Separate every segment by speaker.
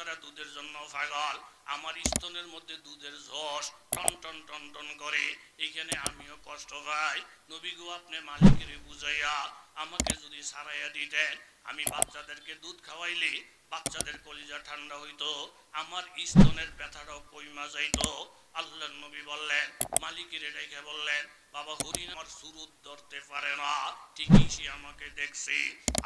Speaker 1: বাচ্চারা দুধের জন্য পাগল, আমার স্তনের মধ্যে দুধের ঝস টন টন টন টন করে, এখানে আমিও কষ্ট পাই। নবী গো আপনি মালিকের বুঝাইয়া আমাকে যদি সারাইয়া দিতেন, আমি বাচ্চাদেরকে দুধ খাওয়াইলে বাচ্চাদের কলিজা ঠান্ডা হইতো, আমার স্তনের ব্যথাটাও কইমা যাইতো। আল্লাহর নবী বললেন, মালিকের ডেকে বললেন, বাবা হরিণ আমার সুরুত ধরতে পারে না, ঠিকই সে আমাকে দেখছে।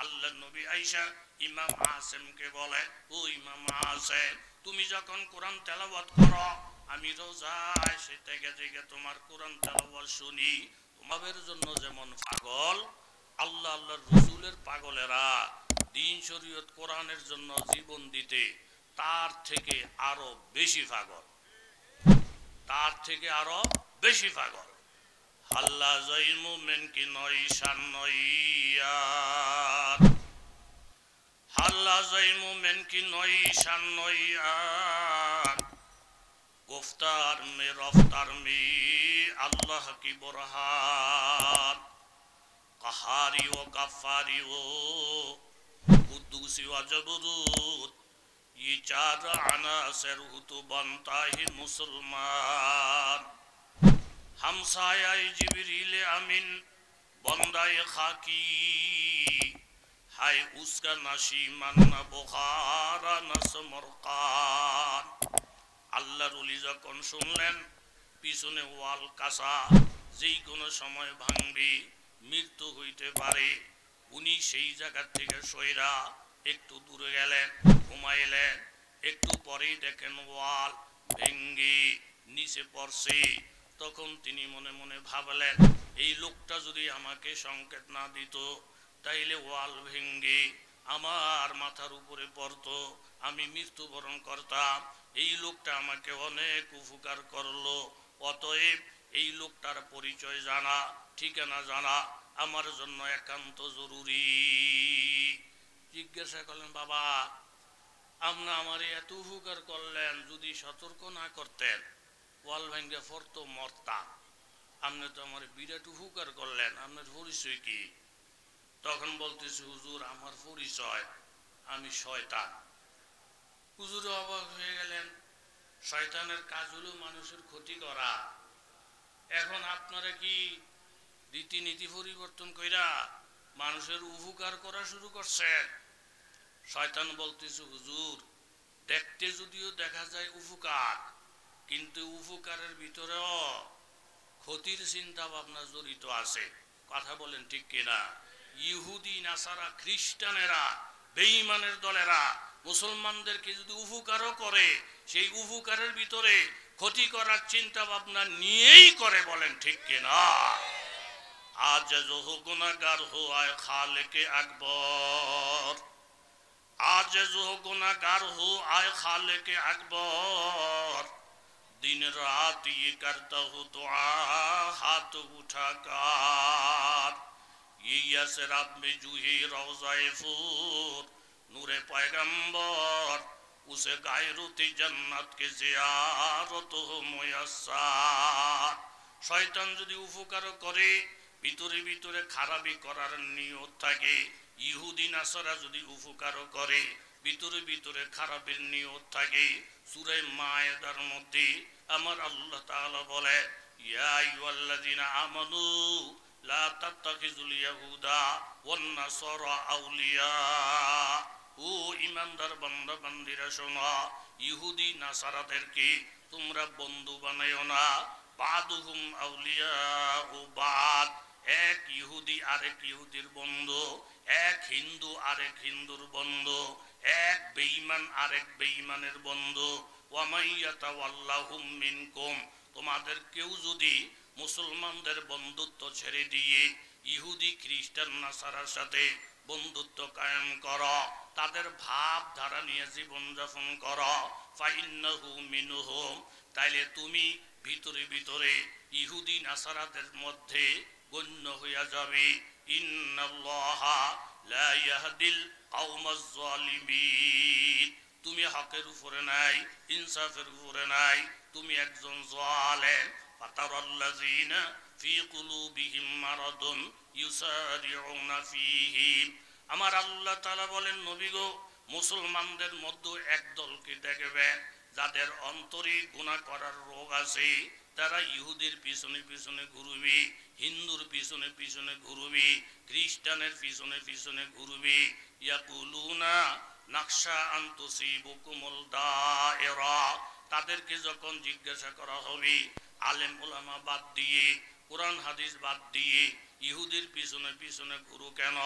Speaker 1: আল্লাহর নবী আয়েশা ইমাম আসেমকে বলে, ও ইমাম আসেম, তুমি যখন কোরআন তেলাওয়াত করো, আমি রোজায় সে থেকে থেকে তোমার কোরআন তেলাওয়াত শুনি। তোমাদের জন্য যেমন পাগল, আল্লাহ আল্লাহর রসুলের পাগলেরা দিন শরীয়ত কোরআনের জন্য জীবন দিতে তার থেকে আরো বেশি পাগল, তার থেকে আরো বেশি পাগল। আল্লাহ জয় মুমিন কি নয় শান নইয়ার, আল্লাহ জয় মুমিন কি নয় শান নইয়ার, গুফতার মে রফতার মে আল্লাহ কি বুরহান, কাহারি ও গাফারি ও কুদ্দুসি ও জবরুত, ये चार अनासर तो बनता है मुसलमान। हमसाया जिब्रील अमीन बंदाए खाकी, हाय उसका नशीमन न बुखारा न समरकान। আল্লাহর ওলি যখন শুনলেন পিছনে ওয়াল কাঁচা, যেই কোনো সময় ভাঙবে, মৃত্যু হইতে পারে, উনি সেই জায়গা থেকে সইরা একটু দূরে গেলেন, ঘুমাইলেন। একটু পরেই দেখেন ওয়াল ভেঙ্গে নিচে পড়ছে। তখন তিনি মনে মনে ভাবলেন, এই লোকটা যদি আমাকে সংকেত না দিত, তাইলে ওয়াল ভেঙ্গে আমার মাথার উপরে পড়তো, আমি মৃত্যুবরণ করতাম। এই লোকটা আমাকে অনেক উপকার করলো, অতএব এই লোকটার পরিচয় জানা, ঠিকানা জানা আমার জন্য একান্ত জরুরি। জিজ্ঞাসা করলেন, বাবা আপনি আমার এত উপকার করলেন, যদি সতর্ক না করতেন ওয়াল ভেঙ্গে পড়তো মরতাম, আপনি তো আমার বিরাট উপকার করলেন, আপনার পরিচয় কি? তখন বলতেছে, হুজুর আমার পরিচয় আমি শয়তান। হুজুর অবাক হয়ে গেলেন, শয়তানের কাজ হলো মানুষের ক্ষতি করা, এখন আপনারা কি রীতিনীতি পরিবর্তন কইরা মানুষের উপকার করা শুরু করছেন? শয়তান বলতেছে, হুজুর দেখতে যদিও দেখা যায় উপকার, কিন্তু উপকারের ভিতরেও ক্ষতির চিন্তা ভাবনা জড়িত আছে। কথা বলেন ঠিক কিনা? ইহুদি নাসারা খ্রিস্টানেরা বেঈমানের দলেরা মুসলমানদেরকে যদি উপকারও করে, সেই উপকারের ভিতরে ক্ষতি করার চিন্তা ভাবনা নিয়েই করে। বলেন ঠিক কিনা? আজ जो गुनाहगार हो आए खालिक अकबर, आज जो गुनाहगार हो आए खालिक अकबर, दिन रात ये करता हो दुआ हाथ उठाकर, ये यसरत में जूही रोज़ाए फूर नूरे पैगंबर, उसे गायरुती जन्नत के जियारत हो मुयस्सर। শয়তান যদি উপকার করে, ভিতরে ভিতরে খারাপি করার নিয়ত থাকে। ইহুদি নাসারা যদি উপকার করে, ভিতরে ভিতরে খারাপের নিয়ত থাকে। সূরা মায়েদার মধ্যে আমার আল্লাহ তাআলা বলে, ইয়া আইয়ুহাল্লাযীনা আমানু লা তাত্তাখিযুল ইয়াহুদা ওয়ান নাসারা আউলিয়া। ও ঈমানদার বান্দা বান্দীরা শোনো, ইহুদি নাসারাদেরকে তোমরা বন্ধু বানাইও না। বাদুহুম আউলিয়া ও বাদ, এক ইহুদি আরেক ইহুদির বন্ধু, এক হিন্দু আরেক হিন্দুর বন্ধু, এক বেঈমান আরেক বেঈমানের বন্ধু। ওয়ামাইয়াতাওয়াল্লাহুম মিনকুম, তোমাদের কেউ যদি মুসলমানদের বন্ধুত্ব ছেড়ে দিয়ে ইহুদি খ্রিস্টান নাসারার সাথে বন্ধুত্ব কায়েম করো, তাদের ভাবধারা নিয়ে জীবনযাপন করো, ফাইন্নাহু মিনহুম, তাইলে তুমি ভিতরে ভিতরে ইহুদি নাসারাদের মধ্যে গণ্য হইয়া যাবে। ইন্নাল্লাহা লা ইয়াহদিল কওমাজ যালিমিন, তুমি হকের উপরে নাই, ইনসাফের উপরে নাই, তুমি একজন জালেম। ফাতারাল্লাযিনা ফি কুলুবিহিম মারাদুন ইউসারিউনা ফীহিম, আমার আল্লাহ তাআলা বলেন, নবী গো মুসলমানদের মধ্যে একদলকে দেখবেন যাদের অন্তরে গুনাহ করার রোগ আছে, তারা ইহুদির পিছনে পিছনে ঘুরবি, হিন্দুর পিছনে পিছনে ঘুরবি, খ্রিস্টানের পিছনে পিছনে ঘুরবি। ইয়াকুলুনা নাকশা আনতুসিবুকুমুল দায়রা, তাদেরকে যখন জিজ্ঞাসা করা হবে আলেম ওলামা বাদ দিয়ে, কোরআন হাদিস বাদ দিয়ে ইহুদির পিছনে পিছনে ঘুরো কেন?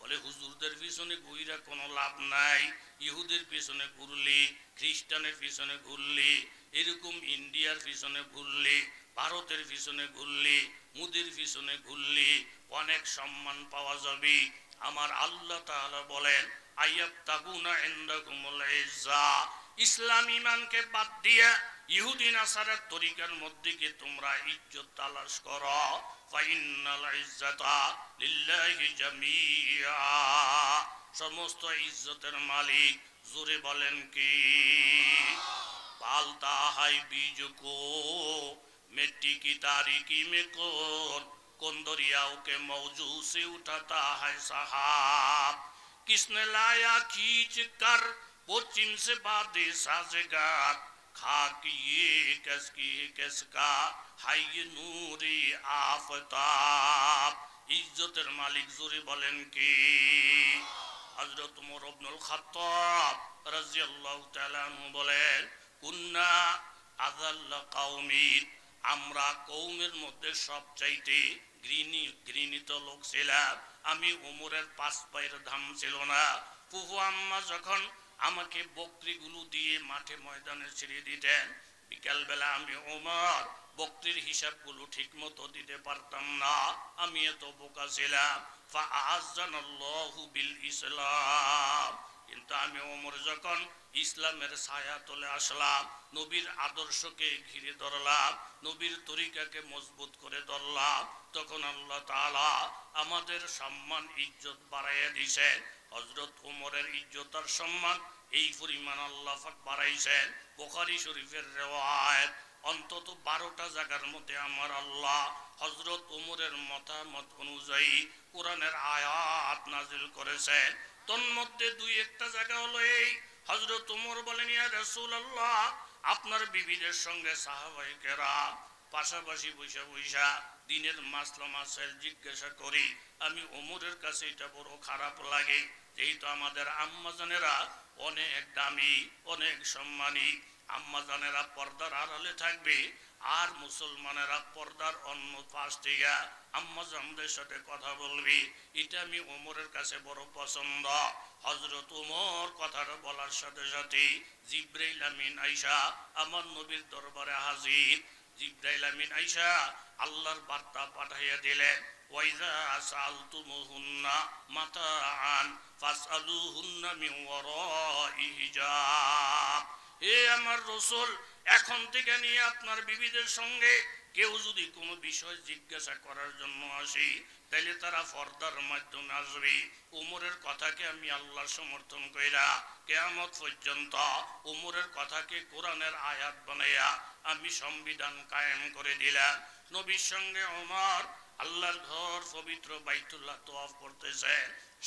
Speaker 1: বলে হুজুরদের পিছনে ঘুরে কোনো লাভ নাই। ইহুদের পিছনে ঘুরলি, খ্রিস্টানের পিছনে ঘুরলি, এরকম ইন্ডিয়ার পিছনে ঘুরলি, ভারতের পিছনে ঘুরলি, মুদির পিছনে ঘুরলি, অনেক সম্মান পাওয়া যাবে। আমার আল্লাহ তাআলা বলেন আইয়াবতাগুনা ইনদাকুমুল ইজ্জা, ইসলাম ঈমানকে বাদ দিয়া ইহুদি নাসারার তরিকার মধ্যে কি তোমরা ইজ্জত তালাশ করো? ফাইন্নাল ইজ্জাতা লিল্লাহি জামিআ, সমস্ত ইজ্জতের মালিক জোরে বলেন কি? पालता है बीज को मिट्टी की तारीकी में कौन दरियाओं के मौजू से उठाता है सहाब, किसने लाया खींच कर पश्चिम से बादे साजेगार, खाक ये किसकी किसका है ये नूरी आफताब। इज्जतेर मालिक जोरे बोलें की? हजरत उमर इब्नुल खात्ताब রাদিয়াল্লাহু তাআলা আনহু বলেন কুন্না আযাল্লা কওমিন, আমরা কওমের মধ্যে সবচাইতে ঘৃণিত লোক ছিলাম। আমি উমরের 5 পায়ের ধাম ছিল না। ফুফু আম্মা যখন আমাকে বকরিগুলো দিয়ে মাঠে ময়দানে ছেড়ে দিতেন, বিকালবেলা আমি উমর বকরির হিসাবগুলো ঠিক মতো দিতে পারতাম না, আমি এত বোকা ছিলাম। ফাআযানাল্লাহু বিল ইসলাম, কিন্তু আমি ওমর যখন ইসলামের ছায়া তলে আসলাম, নবীর আদর্শকে ঘিরে ধরলাম, নবীর তরিকাকে মজবুত করে ধরলাম, তখন আল্লাহ তাআলা আমাদের সম্মান ইজ্জত বাড়াইয়া দিয়েছেন। হযরত ওমরের ইজ্জত আর সম্মান এই পরিমাণ আল্লাহ পাক বাড়াইছেন। বুখারী শরীফের রিওয়ায়াত, অন্তত 12টা জায়গার মধ্যে আমার আল্লাহ হযরত ওমরের মতামত অনুযায়ী কোরআনের আয়াত নাজিল করেছেন। তন্মধ্যে 2-1টা জায়গা হলো এই, হযরত ওমর বলেন ইয়া রাসূলুল্লাহ, আপনার বিবিদের সঙ্গে সাহাবায়ে কেরাম পাশাপাশি বৈশা দিনের মাসলা মাসাইল জিজ্ঞাসা করি। আমি ওমরের কাছে এটা বড় খারাপ লাগে, যেহেতু আমাদের আম্মাজানেরা অনেক দামি, অনেক সম্মানী, আম্মাজানেরা পর্দার আড়ালে থাকবে আর মুসলমানেরা পর্দার অন্য পাশ থেকে আম্মাজানদের সাথে কথা বলবি, এটা আমি ওমরের কাছে বড় পছন্দ। হযরত ওমর কথাটা বলার সাথে সাথে জিবরাইল আমিন আইসা আমার নবীর দরবারে হাজির। জিবরাইল আমিন আইসা আল্লাহর বার্তা পাঠাইয়া দিলেন, ওয়াইজা সালতুমুহুন্না মাতাআন ফাসআলুহুন্না মিন ওয়ারাই হিজাব। হে আমার রাসূল, এখন থেকে নিয়ে আপনার বিবিদের সঙ্গে কেউ যদি কোনো বিষয় জিজ্ঞাসা করার জন্য আসে, তাহলে তারা পর্দার মাধ্যমে আসবে। ওমরের কথাকে আমি আল্লাহ সমর্থন কইরা কিয়ামত পর্যন্ত ওমরের কথাকে কোরআনের আয়াত বানাইয়া আমি সংবিধান কায়েম করে দিলাম। নবীর সঙ্গে ওমর আল্লাহর ঘর পবিত্র বাইতুল্লাহ তওয়াফ করতেছে।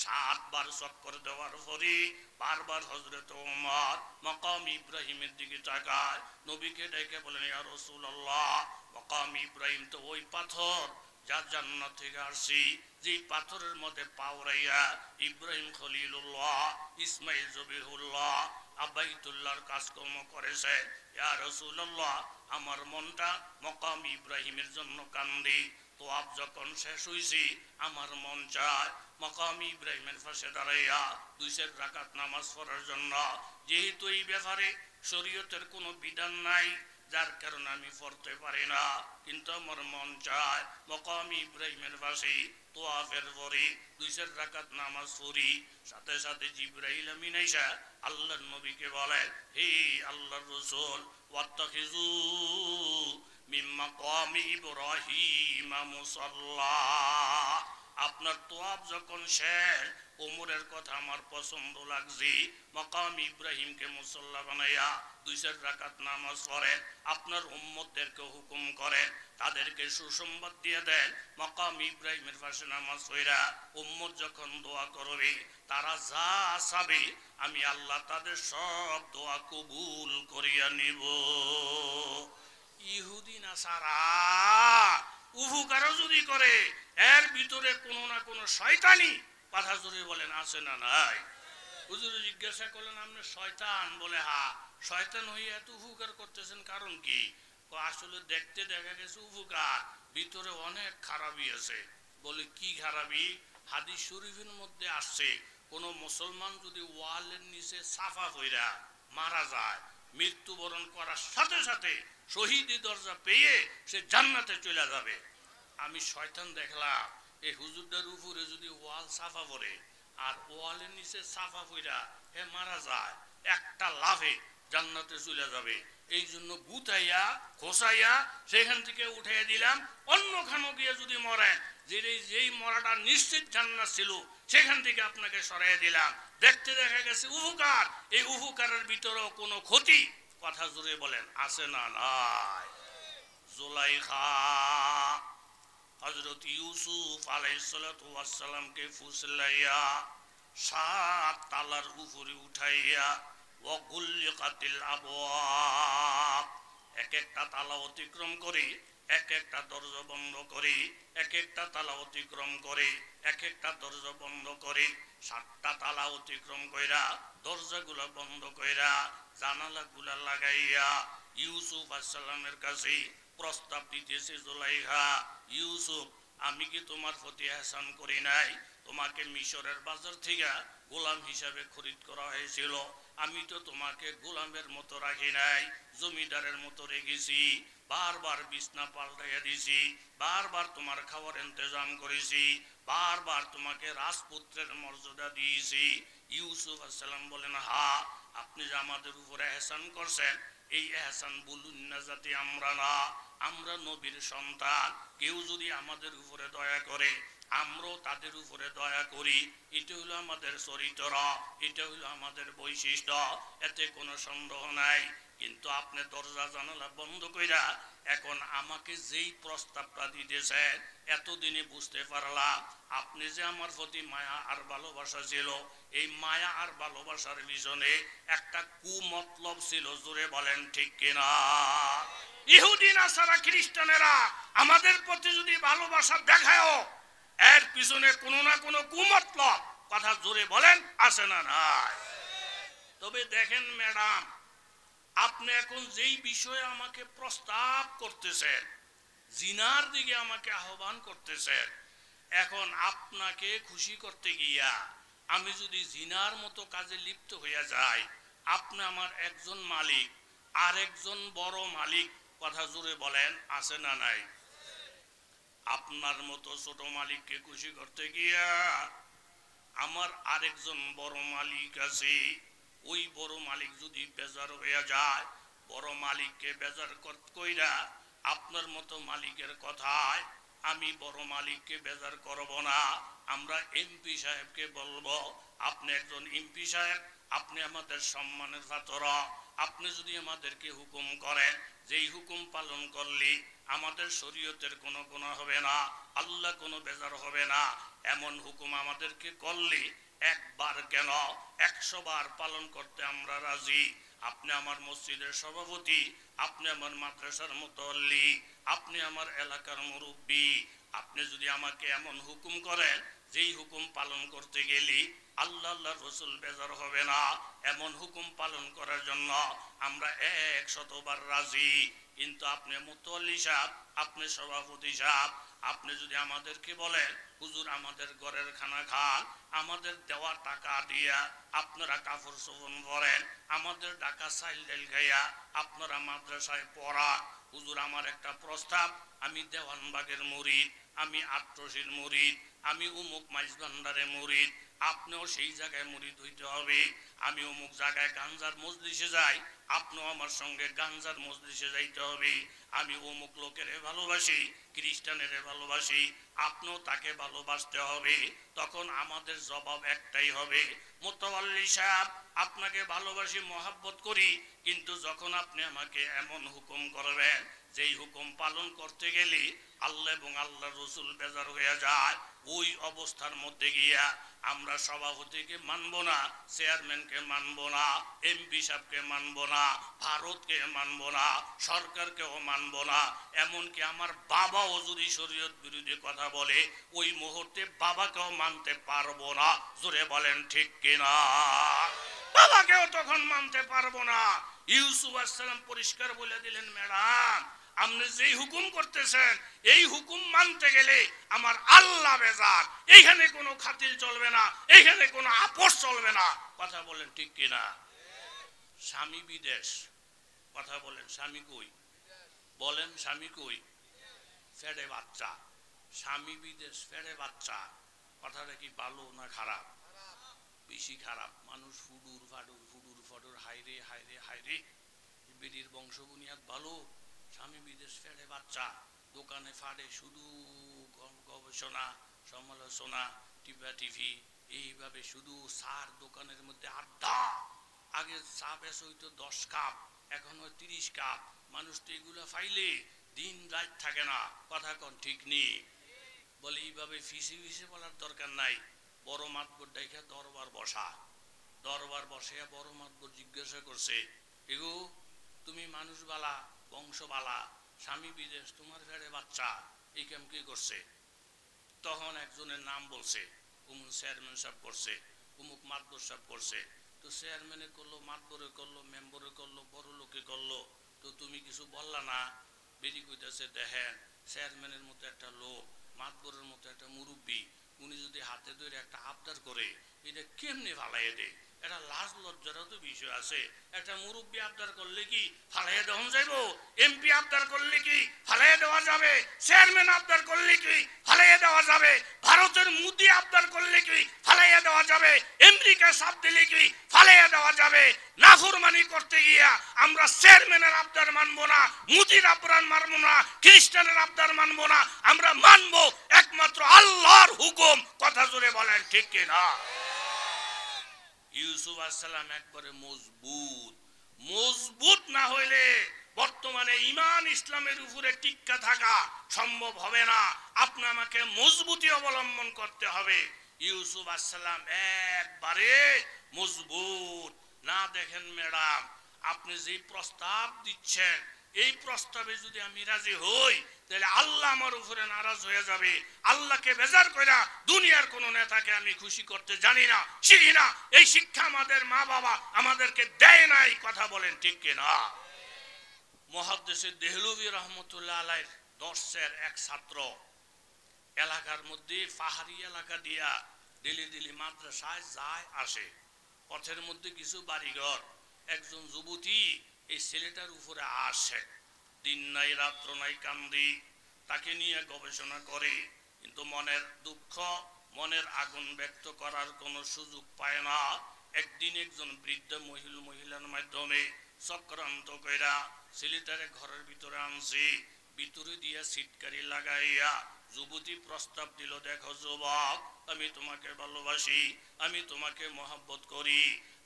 Speaker 1: 7 বার চক্কর দেওয়ার পরে বারবার হযরত ওমর মাকাম ইব্রাহিমের দিকে তাকায়, নবীকে ডেকে বলেন ইয়া রাসূলুল্লাহ, মাকাম ইব্রাহিম তো ওই পাথর যা জান্নাত থেকে আসছি, যে পাথরের মধ্যে পাওরাইয়া ইব্রাহিম খলিলুল্লাহ, ইসমাইল জবিহুল্লাহ আবাইতুল্লাহর কাজকর্ম করেছে। ইয়া রাসূলুল্লাহ, আমার মনটা মাকাম ইব্রাহিমের জন্য কান্দি। তো আপ যখন শেষ হইছি আমার মন চায় মাকাম ইব্রাহিমের পাশে দাঁড়াইয়া 2 রাকাত নামাজ পড়ার জন্য। যেহেতু এই ব্যাপারে শরীয়তের কোনো বিধান নাই, যার কারণে আমি পড়তে পারি না, কিন্তু আমার মন চায় মাকাম ইব্রাহিমের পাশে তোয়াফের পরে 2 রাকাত নামাজ পড়ি। সাথে সাথে জিবরাইল আমিন আইসা আল্লাহর নবীকে বলেন, হে আল্লাহর রাসূল, ওয়াত্তাখিযু মিন মাকামি ইব্রাহিম মুসাল্লা, আপনার তোয়াব যখন শেষ, ওমরের কথা আমার পছন্দ লাগছে, মাকাম ইব্রাহিমকে মুসল্লা বানাইয়া 2-4 রাকাত নামাজ পড়েন, আপনার উম্মতদেরকে হুকুম করেন, তাদেরকে সুসংবাদ দিয়ে দেন, মাকাম ইব্রাহিমের পাশে নামাজ পড়া উম্মত যখন দোয়া করবে, তারা যা চাবে আমি আল্লাহ তাদের সব দোয়া কবুল করিয়া নিব। ইহুদি নাসারা উপকারও যদি করে, এর ভিতরে কোনো না কোনো শয়তানি, কথা জোরে বলেন আছে না নাই? হুজুরে জিজ্ঞাসা করলেন আপনি শয়তান? বলে হা। শয়তান হইয়া এত উপকার করতেছেন কারণ কি? আসলে দেখতে দেখা গেছে উপকার, ভিতরে অনেক খারাপি আছে। বলে কি খারাপি? হাদিস শরীফের মধ্যে আসছে, কোন মুসলমান যদি ওয়ালের নিচে সাফা কইরা মারা যায়, মৃত্যুবরণ করার সাথে সাথে শহীদি দরজা পেয়ে সে জান্নাতে চলে যাবে। আমি শয়তান দেখলাম এই হুজুরদের উপরে যদি ওয়াল সাফা পড়ে আর ওয়ালের নিচে সাফা পইরা হে মারা যায়, একটা লাফে জান্নাতে চলে যাবে। এই জন্য গুতাইয়া খোসাইয়া সেখান থেকে উঠাইয়া দিলাম, অন্যখানে গিয়ে যদি মরেন, যেই মরাটা নিশ্চিত জান্নাত ছিল সেখান থেকে আপনাকে সরাইয়া দিলাম। দেখতে দেখা গেছে উপকার, এই উপকারের ভিতরেও কোনো ক্ষতি, কথা জুড়ে বলেন আছে না নাই? জুলাইখা হযরত ইউসুফ আলাইহিস সালামকে ফুসলাইয়া 7 তালার উপরে উঠাইয়া ওয়াগুল্লিকাতিল আবওয়াব, এক একটা তালা অতিক্রম করে, এক একটা দরজা বন্ধ করে, এক একটা তালা অতিক্রম করে, এক একটা দরজা বন্ধ করে, 7টা তালা অতিক্রম কইরা দরজাগুলা বন্ধ কইরা জানালাগুলা লাগাইয়া ইউসুফ আলাইহিস সালামের কাছে প্রস্তাব দিতেছে জুলাইখা, ইউসুফ আমি কি তোমার প্রতি এহসান করি নাই? তোমাকে মিশরের বাজার থেকে গোলাম হিসাবে খরিদ করা হয়েছিল, আমি তো তোমাকে গোলামের মতো রাখি নাই, জমিদারের মতো রেখেছি, বারবার বিছনা পাল্টাইয়া দিছি, বারবার তোমার খাবার ইন্তজাম করেছি, বারবার তোমাকে রাজপুত্রের মর্যাদা দিয়েছি। ইউসুফ আলাইহিস সালাম বলেন হা, আপনি যে আমাদের উপরে এহসান করছেন, এই এহসান বলুন না যাতে আমরা না, আমরা নবীর সন্তান, কেউ যদি আমাদের উপরে দয়া করে আমরাও তাদের উপরে দয়া করি, এটা হলো আমাদের চরিত্র, এটা হলো আমাদের বৈশিষ্ট্য, এতে কোনো সন্দেহ নাই। কিন্তু আপনি দরজা জানালা বন্ধ কইরা এখন আমাকে যেই প্রস্তাবটা দিতেছেন, এতদিনে বুঝতে পারলাম আপনি যে আমার প্রতি মায়া আর ভালোবাসা ছিল, এই মায়া আর ভালোবাসার পিছনে একটা কুমতলব ছিল, জোরে বলেন ঠিক কিনা? ইহুদি নাসারা খ্রিস্টানেরা আমাদের প্রতি যদি ভালোবাসা দেখায়ও, এর পিছনে কোনো না কোনো কুমতলব, কথা জোরে বলেন আছে না নাই? তবে দেখেন ম্যাডাম, আপনি এখন যেই বিষয়ে আমাকে প্রস্তাব করতেছেন, জিনার দিকে আমাকে আহ্বান করতেছেন, এখন আপনাকে খুশি করতে গিয়া আমি যদি জিনার মতো কাজে লিপ্ত হইয়া যাই, আপনি আমার একজন মালিক, আর একজন বড় মালিক, কথা জোরে বলেন আছে না নাই? আপনার মতো ছোট মালিককে খুশি করতে গিয়া আমার আরেকজন বড় মালিক আছে, ওই বড় মালিক যদি বেজার হইয়া যায়, বড় মালিককে বেজার কইরা আপনার মতো মালিকের কথায় আমি বড় মালিককে বেজার করব না, আমরা এমপি সাহেবকে বলবো আপনি একজন এমপি সাহেব, আপনি আমাদের সম্মানের পাত্র, আপনি যদি আমাদেরকে হুকুম করেন, যেই হুকুম পালন করলে আমাদের শরীয়তের কোনো গুনাহ হবে না, আল্লাহ কোনো বেজার হবে না, এমন হুকুম আমাদেরকে করলে একবার কেন 100 বার পালন করতে আমরা রাজি। আপনি আমার মসজিদের সভাপতি, আপনি আমার মাদ্রাসার মুতাল্লি, আপনি আমার এলাকার মুরব্বী, আপনি যদি আমাকে এমন হুকুম করেন যেই হুকুম পালন করতে গেলে আল্লাহ আল্লাহর রাসূল বেজার হবে না, এমন হুকুম পালন করার জন্য আমরা 100 বার রাজি। কিন্তু আপনি মুতাল্লি সাহেব, আপনি সভাপতি সাহেব, আপনি যদি আমাদেরকে বলেন হুজুর আমাদের ঘরের খানা খান, আমাদের দেওয়া টাকা দিয়া আপনারা কাপড় চোপড় পরেন, আমাদের ঢাকা চাইল ডাল খাইয়া আপনারা মাদ্রাসায় পড়া, হুজুর আমার একটা প্রস্তাব, আমি দেওয়ানবাগের মুরিদ, আমি আট্রসির মুরিদ, আমি উমুক মাইজ ভান্ডারে মুরিদ, আপনিও সেই জায়গায় মুরিদ হইতে হবে। আমি অমুক জায়গায় গাঞ্জার মজলিসে যাই, আপনিও আমার সঙ্গে গাঞ্জার মজলিসে যাইতে হবে। আমি অমুক লোকের ভালোবাসি, খ্রিস্টানের ভালোবাসি, আপনিও তাকে ভালোবাসতে হবে। তখন আমাদের জবাব একটাই হবে, মোতাওয়াল্লি সাহেব আপনাকে ভালোবাসি, মহাব্বত করি, কিন্তু যখন আপনি আমাকে এমন হুকুম করবেন যেই হুকুম পালন করতে গেলে আল্লাহ এবং আল্লাহ রসুল বেজার হয়ে যায়, ওই অবস্থার মধ্যে গিয়া আমরা সভাপতিকে মানব না, চেয়ারম্যানকে মানব না, এমপি সাহেবকে মানব না, ভারতকে মানব না, সরকারকেও মানব না, এমনকি আমার বাবাও যদি শরীয়ত বিরোধী কথা বলে ওই মুহূর্তে বাবাকেও মানতে পারবো না। জোরে বলেন ঠিক কিনা? বাবাকেও তখন মানতে পারবো না। ইউসুফ আলাইহিস সালাম পরিষ্কার বলে দিলেন, ম্যাডাম আপনি যেই হুকুম করতেছেন এই হুকুম মানতে গেলে আমার আল্লাহ বেজার, এইখানে কোনো খাতিল চলবে না, এইখানে কোনো আপোষ চলবে না। কথা বলেন ঠিক কিনা? স্বামী বিদেশ, কথা বলেন স্বামী কই? বলেন স্বামী কই? ফেড়ে বাচ্চা। স্বামী বিদেশ, ফেড়ে বাচ্চা, কথাটা কি ভালো না খারাপ? বেশি খারাপ। মানুষ ফুডুর ফাডুর ফুডুর ফাডুর, হাইরে হাইরে হাইরে, বেটির বংশ বুনিয়াদ ভালো, স্বামী বিদেশ, ফেড়ে বাচ্চা, দোকানে ফাড়ে শুধু গবেষণা সমালোচনা, টিভা টিভি, এইভাবে শুধু চার দোকানের মধ্যে আড্ডা। আগে চা বেশ হইতো 10 কাপ, এখন হয় 30 কাপ। মানুষ তো এগুলা ফাইলে দিন রাত থাকে না। কথা কোন ঠিক নেই? বলে এইভাবে ফিসে ফিসে বলার দরকার নাই। বড় মাতবর ডাইকা দরবার বসা, দরবার বসে বড় মাতবর জিজ্ঞাসা করছে, এগো তুমি মানুষ বালা, বংশ বালা, স্বামী বিদেশ, তোমার ফেড়ে বাচ্চা, এই কাম কি করছে? তখন একজনের নাম বলছে, অমুক চেয়ারম্যান সাহেব করছে, অমুক মাতবর সাহেব করছে। তো চেয়ারম্যানে করলো, মাতবরে করলো, মেম্বরে করলো, বড় লোকে করলো, তো তুমি কিছু বললা না? বেরি কইতাছে, দেখেন চেয়ারম্যানের মতো একটা লোক, মাতবরের মতো একটা মুরব্বী, উনি যদি হাতে ধরে একটা আবদার করে এটা কেমনে ফালাইয়ে দেয়? এটা লাজ লজ্জারও তো বিষয় আছে। একটা মুরব্বী আবদার করলে কি ফালাইয়া দেওয়া যাইব? এমপি আবদার করলে কি ফালাইয়া দেওয়া যাবে? চেয়ারম্যান আবদার করলে কি ফালাইয়া দেওয়া যাবে? ভারতের মোদি আবদার করলে কি ফালাইয়া দেওয়া যাবে? আমেরিকা সাপ দিলে কি ফালাইয়া দেওয়া যাবে? নাফরমানি করতে গিয়া আমরা চেয়ারম্যানের আবদার মানবো না, মোদির আবদার মানবো না, খ্রিস্টানের আবদার মানবো না, আমরা মানবো একমাত্র আল্লাহর হুকুম। কথা জোরে বলেন ঠিক কিনা? ইউসুফ আলাইহিস সালাম একবারে মজবুত। মজবুত না হইলে বর্তমানে ঈমান ইসলামের উপরে টিক্কা থাকা সম্ভব হবে না। আপনি আমাকে মজবুতি অবলম্বন করতে হবে। ইউসুফ আলাইহিস সালাম একবারে মজবুত। না দেখেন ম্যাডাম, আপনি যে প্রস্তাব দিচ্ছেন এই প্রস্তাবে যদি আমি রাজি হই তাহলে আল্লাহ আমার উপরে নারাজ হয়ে যাবে। আল্লাহকে বেজার কইরা দুনিয়ার কোন নেতাকে আমি খুশি করতে জানি না, শিখি না। এই শিক্ষা আমাদের মা বাবা আমাদেরকে দেয় নাই। কথা বলেন ঠিক কিনা? মুহাদ্দিস দেহলভী রাহমাতুল্লাহ আলাইহির দর্শের এক ছাত্র এলাকার মধ্যে পাহাড়ি এলাকা দিয়া দিলি দিলি মাদ্রাসায় যায় আসে। পথের মধ্যে কিছু বাড়িঘর, একজন যুবতী এই ছেলেটার উপরে আসে, দিন নাই রাত্র নাই কান্দি, তাকে নিয়ে গবেষণা করে, কিন্তু মনের দুঃখ, মনের আগুন ব্যক্ত করার কোনো সুযোগ পায় না। একদিন একজন বৃদ্ধ মহিলার মাধ্যমে চক্রান্ত কইরা ছেলেটারে ঘরের ভিতরে আনছি, ভিতরে দিয়া সিটকারি লাগাইয়া যুবতী প্রস্তাব দিল, দেখো যুবক, আমি তোমাকে ভালোবাসি, আমি তোমাকে মহব্বত করি,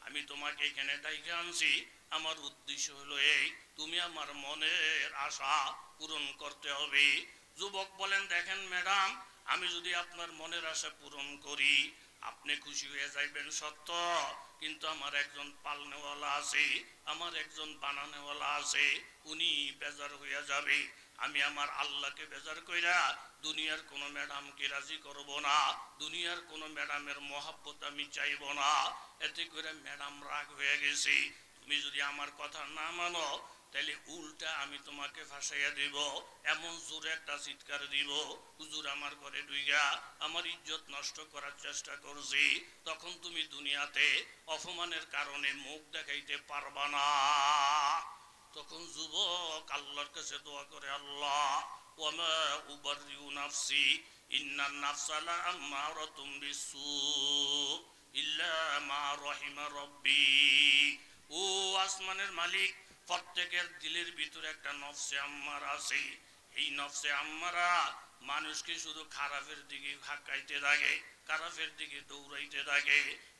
Speaker 1: আমি তোমাকে এখানে ডাইকে আনছি, আমার উদ্দেশ্য হলো এই, তুমি আমার মনের আশা পূরণ করতে হবে। যুবক বলেন, দেখেন ম্যাডাম, আমি যদি আপনার মনের আশা পূরণ করি আপনি খুশি হয়ে যাইবেন সত্য, কিন্তু আমার একজন পালনেওয়ালা আছে, আমার একজন বানানেওয়ালা আছে, উনি বেজার হইয়া যাবে। আমি আমার আল্লাহকে বেজার কইরা দুনিয়ার কোনো ম্যাডামকে রাজি করব না, দুনিয়ার কোনো ম্যাডামের মহব্বত আমি চাইব না। এতে করে ম্যাডাম রাগ হয়ে গেছি, তুমি যদি আমার কথা না মানো তাহলে উল্টা আমি তোমাকে ফাঁসাইয়া দিব। এমন জোরে একটা চিৎকার দিব, হুজুর আমার ঘরে ঢুইয়া আমার ইজ্জত নষ্ট করার চেষ্টা করছি, তখন তুমি দুনিয়াতে অপমানের কারণে মুখ দেখাইতে পারবা না। তখন যুবক আল্লাহর কাছে দোয়া করে, আল্লাহ ওয়ামা উবাররিউ নাফসি ইন্নান নাফসা লাআম্মারাতুম বিসসু ইল্লা মা রাহিমা রব্বি। ও আসমানের মালিক, প্রত্যেকের দিলের ভিতরে একটা নফসে আম্মারা আছে। এই নফসে আম্মারা মানুষকে শুধু খারাপের দিকে হাঁকাইতে থাকে, খারাপের দিকে দৌড়াইতে থাকে।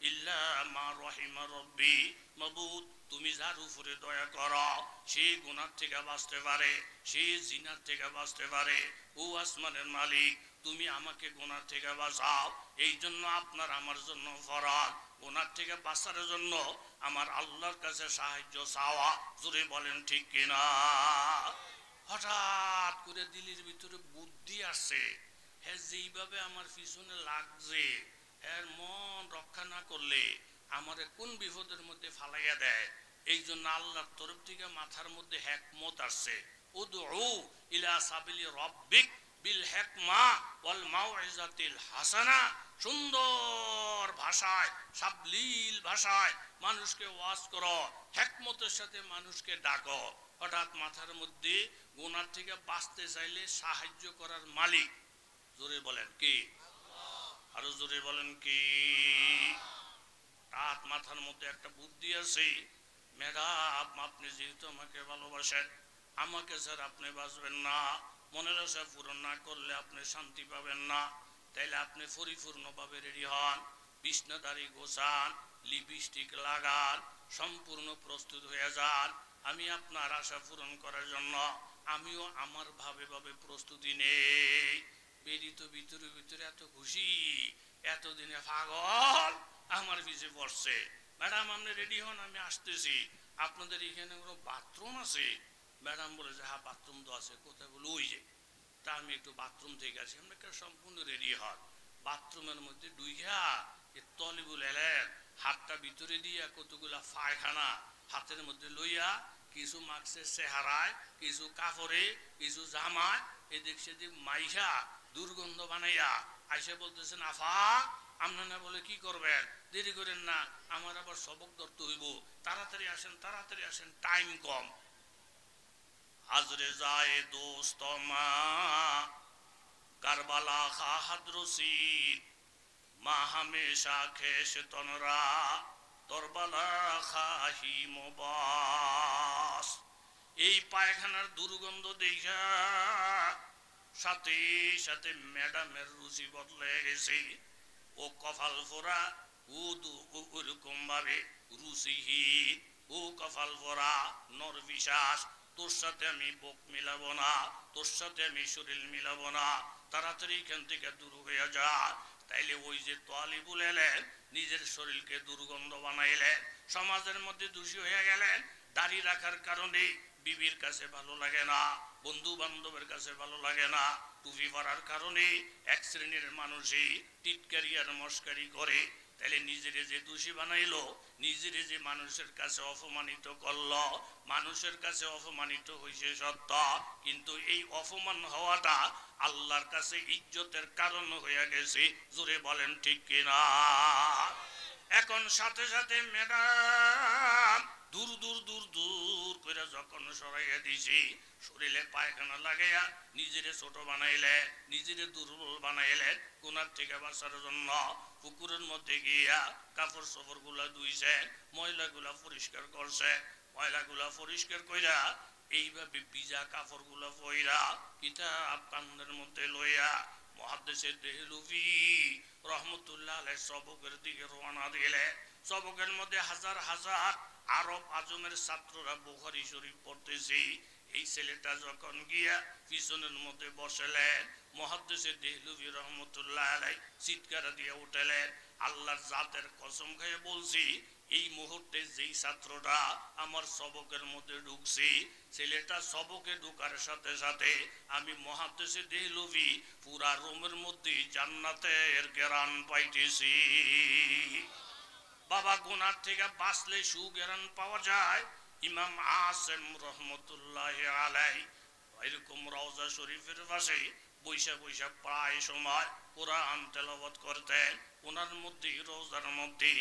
Speaker 1: ইল্লা মা রহিমা রব্বি, মাবুদ তুমি যার উপরে দয়া করো সেই গুনার থেকে বাঁচতে পারে, সেই জিনার থেকে বাঁচতে পারে। ও আসমানের মালিক, তুমি আমাকে গুনার থেকে বাঁচাও। এই জন্য আপনার আমার জন্য ফরজ, গুনার থেকে বাঁচার জন্য আমার আল্লাহর কাছে সাহায্য চাওয়া। জোরে বলেন ঠিক কিনা? হঠাৎ করে দিলের ভিতরে বুদ্ধি আসে, হ্যাঁ যেইভাবে আমার পিছনে লাগছে, এর মন রক্ষা না করলে আমারে কোন বিপদের মধ্যে ফালাইয়া দেয়। এই জন্য আল্লাহর তরফ থেকে মাথার মধ্যে হেকমত আসছে, উদউ ইলা সাবিলি রব্বিক বিল হিকমা ওয়াল মাউইজাতিল হাসানা। সুন্দর ভাষায়, সাবলীল ভাষায় মানুষকে ওয়াজ করো, হিকমতের সাথে মানুষকে ডাকো। হঠাৎ মাথার মধ্যে গুনার থেকে বাঁচতে চাইলে সাহায্য করার মালিক, জোরে বলেন কি? আরো জোরে বলেন কি? রাত মাথার মধ্যে একটা বুদ্ধি আছে, ম্যাডাম আপনি যেহেতু আমাকে ভালোবাসেন, আমাকে স্যার আপনি বাঁচবেন না, মনের আশা পূরণ না করলে আপনি শান্তি পাবেন না। তাইলে আপনি পরিপূর্ণভাবে রেডি হন, বিছনাদারি গোছান, লিপস্টিক লাগান, সম্পূর্ণ প্রস্তুত হয়ে যান। আমি আপনার আশা পূরণ করার জন্য আমিও আমার ভাবে ভাবে প্রস্তুতি নেই। বেরিত ভিতরে ভিতরে এত খুশি, এতদিনে পাগল আমার পিছে পড়ছে। ম্যাডাম আপনি রেডি হন, আমি আসতেছি। আপনাদের এখানে কোনো বাথরুম আছে? ম্যাডাম বলে যে হ্যাঁ বাথরুম তো আছে। কোথায়? বলে ওই যে। তা আমি একটু বাথরুম থেকে আসি। আপনাকে সম্পূর্ণ রেডি হন, বাথরুমের মধ্যে ডুইয়া তলিবুল এলেন, হাতটা ভিতরে দিয়া কতগুলা পায়খানা হাতের মধ্যে লইয়া, কিছু মাস্কের চেহারায়, কিছু কাপড়ে, কিছু জামায়, এদিক সেদিক মাইশা দুর্গন্ধ বানাইয়া আইসা বলতেছেন, আফা আপনারা বলে কি করবেন, দেরি করেন না, আমার আবার সবক ধরতে হইব, তাড়াতাড়ি আসেন, তাড়াতাড়ি আসেন, টাইম কম। হাজরে যায় দোস্ত মা কারবালা খা হাদরসিদ, মা হামেশা খেস তনরা তরবালা খাহি মোবাস। এই পায়খানার দুর্গন্ধ দেখা সাথে সাথে ম্যাডামের রুচি বদলে গেছে। ও কপাল ফোরা, ওরকম ভাবে রুচিহীন, ও কপাল ফোরা নরবিশ্বাস, তোর সাথে আমি বুক মিলাবো না, তোর সাথে আমি শরীর মিলাবো না, তাড়াতাড়ি এখান থেকে দূর হয়ে যা। তাইলে ওই যে তালিবুল এলেন, নিজের শরীরকে দুর্গন্ধ বানাইলেন, সমাজের মধ্যে দোষী হয়ে গেলেন। দাড়ি রাখার কারণে বিবির কাছে ভালো লাগে না, বন্ধু বান্ধবের কাছে ভালো লাগে না। টুপি পরার কারণে এক শ্রেণীর মানুষই টিটকারি আর মস্কারি করে। তাহলে নিজেরে যে দোষী বানাইলো, নিজেরে যে মানুষের কাছে অপমানিত করলো, মানুষের কাছে অপমানিত হয়েছে সত্য, কিন্তু এই অপমান হওয়াটা আল্লাহর কাছে ইজ্জতের কারণ হয়ে গেছে। জোরে বলেন ঠিক কিনা? এখন সাথে সাথে ম্যাডাম দূর দূর দূর দূর করে যখন সরাইয়া দিছি, শরীরে পায়খানা লাগাইয়া নিজেরে ছোট বানাইলে, নিজেরে দুর্বল বানাইলে, গুনার থেকে বাঁচার জন্য পুকুরের মধ্যে গিয়া কাপড় চোপড় গুলা ধুইছে, ময়লাগুলা পরিষ্কার করছে। ময়লাগুলা পরিষ্কার কইরা এইভাবে ভিজা কাপড় গুলা পইরা কিতাব কান্দের মধ্যে লইয়া মুহাদ্দিসে দেহলভী রহমতুল্লাহ আলাইহি সবকের দিকে রওনা দিলে। সবকের মধ্যে হাজার হাজার আরব আজমের ছাত্ররা বুখারী শরীফ পড়তেছে। এই ছেলেটা যখন গিয়া পিছনের মধ্যে বসলেন, মুহাদ্দিসে দেহলভী রহমতুল্লাহ আলাইহি চিৎকার দিয়ে উঠলেন, আল্লাহর জাতের কসম খেয়ে বলছি, এই মুহূর্তে যেই ছাত্রটা আমার সবকের মধ্যে ঢুকছি, ছেলেটা সবকে ঢুকার সাথে সাথে আমি মুহাদ্দিসে দেহলভী পুরা রোমের মধ্যে জান্নাতের ঘেরান পাইতেছি। বাবা গুনার থেকে বাঁচলে সুঘেরান পাওয়া যায়। ইমাম আসেম রহমতুল্লাহ আলাইহি এরকম রওজা শরীফের পাশে বৈশা বৈশা প্রায় সময় কোরআন তেলাওয়াত করতেন। ওনার মধ্যে রোজার মধ্যে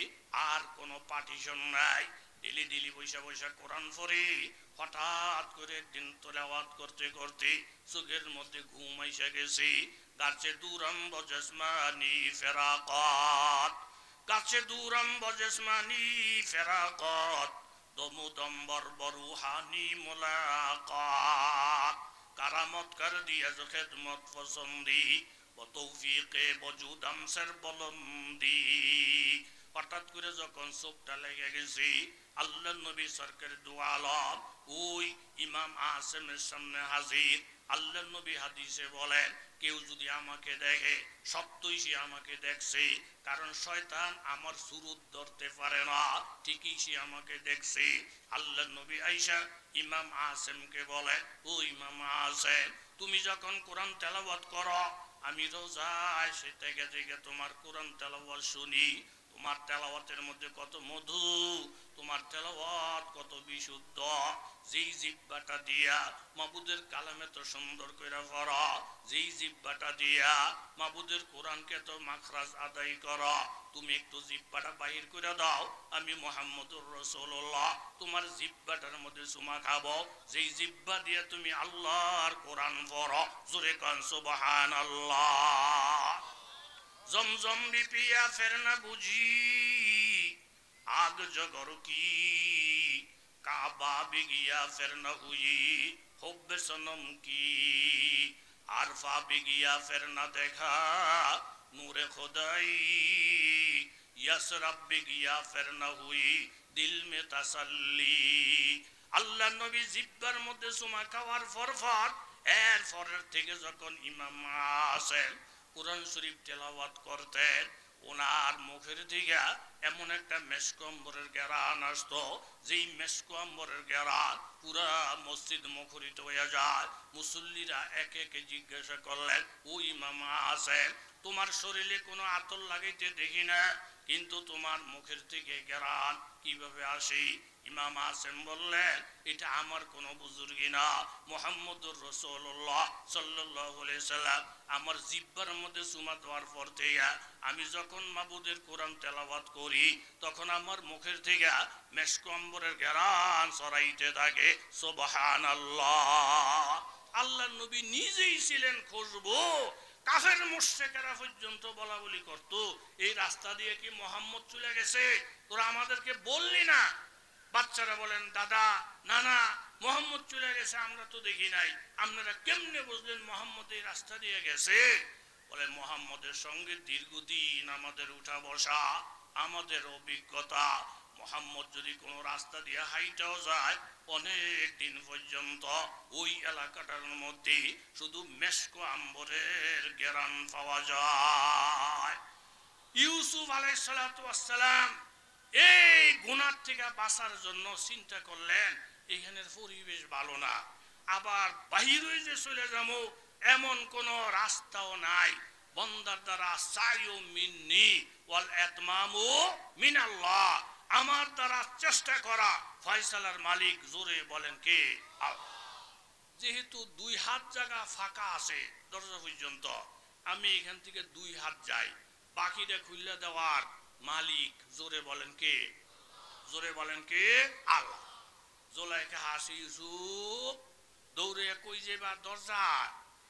Speaker 1: আর কোনো পার্টিশন নাই, ডেলি ডেলি বৈশা বৈশা কোরআন পড়ে হঠাৎ করে একদিন তেলাওয়াত করতে করতে চোখের মধ্যে ঘুম আইসা গেছে। গাছে দূরম বজসমানি ফেরাকত, গাছে দূরম বজসমানি ফেরাকত, দমুদম্বর বরুহানি মুলাকাত, কারামত কর দিয়া जो খেদমত পছন্দি ও তৌফিকে বজুদাম সর বলন্দি। হঠাৎ করে যখন চোখটা লেগে গেছে, আল্লাহ নবী সরকার দোয়ালম ওই ইমাম আসেমের সামনে হাজির। আল্লাহ নবী হাদিসে বলেন, কেউ যদি আমাকে দেখে সত্যই সে আমাকে দেখছে, কারণ শয়তান আমার সুরত ধরতে পারে না, ঠিকই সে আমাকে দেখছে। আল্লাহ নবী আইসা ইমাম আসেমকে বলে, ও ইমাম আসেম, তুমি যখন কোরআন তেলাওয়াত করো আমি রোজায় সে থেকে থেকে তোমার কোরআন তেলাওয়াত শুনি। তোমার তেলাওয়াতের মধ্যে কত মধু, তোমার তেলাওয়াত কত বিশুদ্ধ। যেই জিহ্বাটা দিয়া মাবুদের কালামে তো সুন্দর কইরা পড়া, যেই জিহ্বাটা দিয়া মাবুদের কোরআনকে তো মাখরাজ আদায় করো, তুমি একটু জিহ্বাটা বাহির করে দাও, আমি মুহাম্মদুর রাসূলুল্লাহ তোমার জিহ্বাটার মধ্যে চুমা খাবো। যেই জিহ্বা দিয়ে তুমি আল্লাহর কোরআন পড়ো, জোরে কান সুবহানাল্লাহ। জমজম भी पिया फिर न बुझी आग जगर की, काबा भी गया फिर न हुई हुब्बे सनम की, आरफा भी गया फिर न देखा नूरे खुदाई, यसरब भी गया फिर न हुई दिल में तसल्ली। আল্লাহ নবী জিব্বার মধ্যে চুমা খাওয়ার পরপর এরপরের থেকে যখন ইমাম আসেন কোরআন শরীফ তেলাওয়াত করতেন, ওনার মুখের দিকে এমন একটা মেশক আম্বরের ঘেরান আসতো, যেই মেশক আম্বরের ঘেরান পুরা মসজিদ মুখরিত হয়ে যায়। মুসল্লিরা একে একে জিজ্ঞাসা করলেন, ও ইমাম আসেন, তোমার শরীরে কোনো আতর লাগাইতে দেখি না, কিন্তু তোমার মুখের থেকে ঘেরান কিভাবে আসে? ইমাম আসেম বললেন, এটা আমার কোনো বুজুর্গি না, মুহাম্মদুর রাসূলুল্লাহ সাল্লাল্লাহু আলাইহি সাল্লাম আমার জিহ্বার মধ্যে চুমা দেওয়ার পর থেকে আমি যখন মাবুদের কোরআন তেলাওয়াত করি তখন আমার মুখের থেকে মেশক আম্বরের ঘেরান ছড়াইতে থাকে। সুবহানাল্লাহ। আল্লাহর নবী নিজেই ছিলেন খুশবু। কাফের মুশরিকেরা পর্যন্ত বলা বলি করত, এই রাস্তা দিয়ে কি মুহাম্মদ চলে গেছে? তোরা আমাদেরকে বললি না? বাচ্চারা বলেন, দাদা নানা মোহাম্মদ চলে গেছে, আমরা তো দেখি নাই, আপনারা কেমনে বুঝলেন মোহাম্মদ এই রাস্তা দিয়ে গেছে? বলে, মোহাম্মদের সঙ্গে দীর্ঘদিন আমাদের উঠা বসা, আমাদের অভিজ্ঞতা। মোহাম্মদ যদি কোনো রাস্তা দিয়ে হাইটাও যায় অনেক দিন পর্যন্ত ওই এলাকাটার মধ্যে শুধু মেশক আম্বরের ঘেরান পাওয়া যায়। ইউসুফ আলাইহিস সালাতু ওয়াস সালাম এই গুনাহ থেকে বাঁচার জন্য চিন্তা করলেন, এখানের পরিবেশ ভালো না, আবার বাহির হয়ে যে চলে যাবো এমন কোন রাস্তাও নাই। বন্দার দ্বারা সাইও মিন্নি ওয়াল ইতমামু মিনাল্লাহ, আমার দ্বারা চেষ্টা করা ফয়সালার মালিক, জোরে বলেন কে? আল্লাহ। যেহেতু 2 হাত জায়গা ফাঁকা আছে দরজা পর্যন্ত, আমি এখান থেকে 2 হাত যাই, বাকিটা খুলে দেওয়ার মালিক, জোরে বলেন কে? জোরে বলেন কে? আল্লাহ। জোলাইকা হাসি ইউসুফ দৌড়ে কই যাবা? দরজা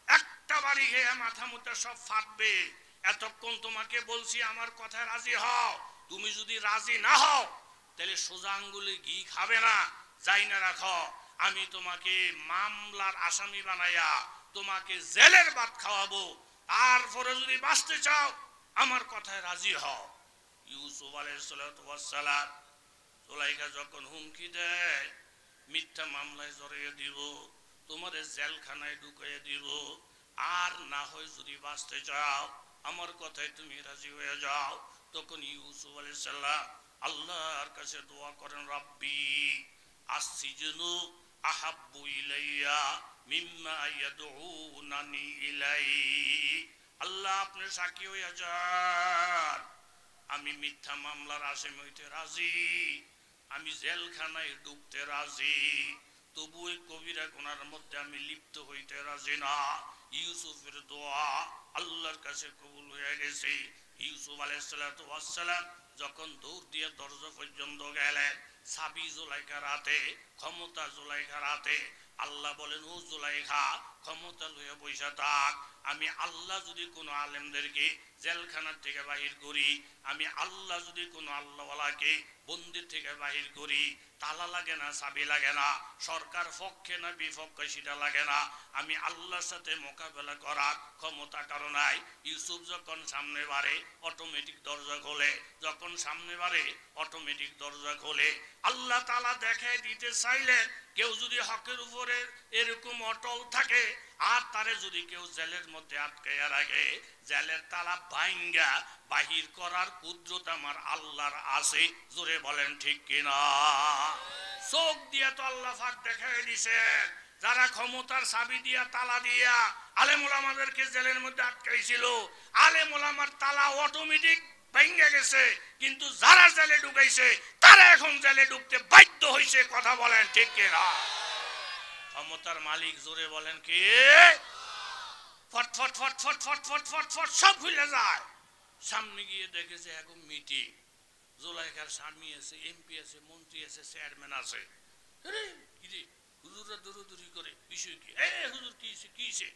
Speaker 1: একটা বাড়ি খেয়ে মাথা মুথা সব ফাটবে। এতক্ষণ তোমাকে বলছি আমার কথায় রাজি হও, তুমি যদি রাজি না হও তাহলে সোজা আঙ্গুলে ঘি খাবে না, যাই না রাখো, আমি তোমাকে মামলার আসামি বানাইয়া তোমাকে জেলের ভাত খাওয়াবো, তারপরে যদি বাঁচতে চাও আমার কথায় রাজি হও। ইউসুফ আলাইহিস সালাতু ওয়াস সালাম জুলাইখা যখন হুমকি দেয়, মিথ্যা মামলায় জড়িয়ে দিব, তোমারে জেলখানায় ঢুকিয়ে দিব, আর না হয় যদি বাঁচতে চাও আমার কথায় তুমি রাজি হয়ে যাও, তখন ইউসুফ আলাইহিস সালাম আল্লাহর কাছে দোয়া করেন, রাব্বি আসসিজনু আহাব্বু ইলাইয়া মিম্মা ইয়াদউনানি ইলাইহি। আল্লাহ আপনি সাক্ষী হয়ে যান, আমি মিথ্যা মামলার আসামি হইতে রাজি, আমি জেলখানায় ঢুকতে রাজি, তবু ওই কবিরা গুনার মধ্যে আমি লিপ্ত হইতে রাজি না। ইউসুফের দোয়া আল্লাহর কাছে কবুল হয়ে গেছে। ইউসুফ আলাইহিস সালাতু ওয়াস সালাম যখন দৌড় দিয়ে দরজা পর্যন্ত গেলেন, সাবি জুলাইখার হাতে, ক্ষমতা জুলাইখার হাতে। আল্লাহ বলেন, ও জুলাইখা, ক্ষমতা লইয়া বৈশা থাক। আমি আল্লাহ যদি কোনো আলেমদেরকে জেলখানার থেকে বাহির করি, আমি আল্লাহ যদি কোনো আল্লাহওয়ালাকে বন্দির থেকে বাহির করি, তালা লাগে না, চাবি লাগে না, সরকার পক্ষে না বিপক্ষে সেটা লাগে না, আমি আল্লাহর সাথে মোকাবেলা করার ক্ষমতা কারো নাই। ইউসুফ যখন সামনে বাড়ে অটোমেটিক দরজা খোলে, যখন সামনে বাড়ে অটোমেটিক দরজা খোলে। আল্লাহ তাআলা দেখাই দিতে চাইলেন, কেউ যদি হকের উপরে এরকম অটল থাকে আর তারে যদি কেউ জেলের মধ্যে আটকাইয়া রাখে, জেলের তালা ভাঙ্গা বাহির করার কুদরত আমার আল্লাহর আছে। জোরে বলেন ঠিক কিনা? চোখ দিয়ে তো আল্লাহ পাক দেখাই দিছেন, যারা ক্ষমতার চাবি দিয়া তালা দিয়া আলেম ওলামাদেরকে জেলের মধ্যে আটকাইছিল, আলেম ওলামার তালা অটোমেটিক ভেঙে গেছে, কিন্তু যারা জেলে ঢুকাইছে তারা এখন জেলে ঢুকতে বাধ্য হয়েছে। কথা বলেন ঠিক কিনা? ক্ষমতার মালিক জোরে বলেন কে? ফট ফট ফট ফট ফট ফট ফট ফট সব খুলে যায়। সামনে গিয়ে দেখে যে এখন মিটিং, জুলাইখার স্বামী আছে, এমপি আছে, মন্ত্রী আছে, চেয়ারম্যান আছে। হুজুররা দৌড়দৌড়ি করে, বিষয় কি? হুজুর কি হয়েছে, কি হয়েছে?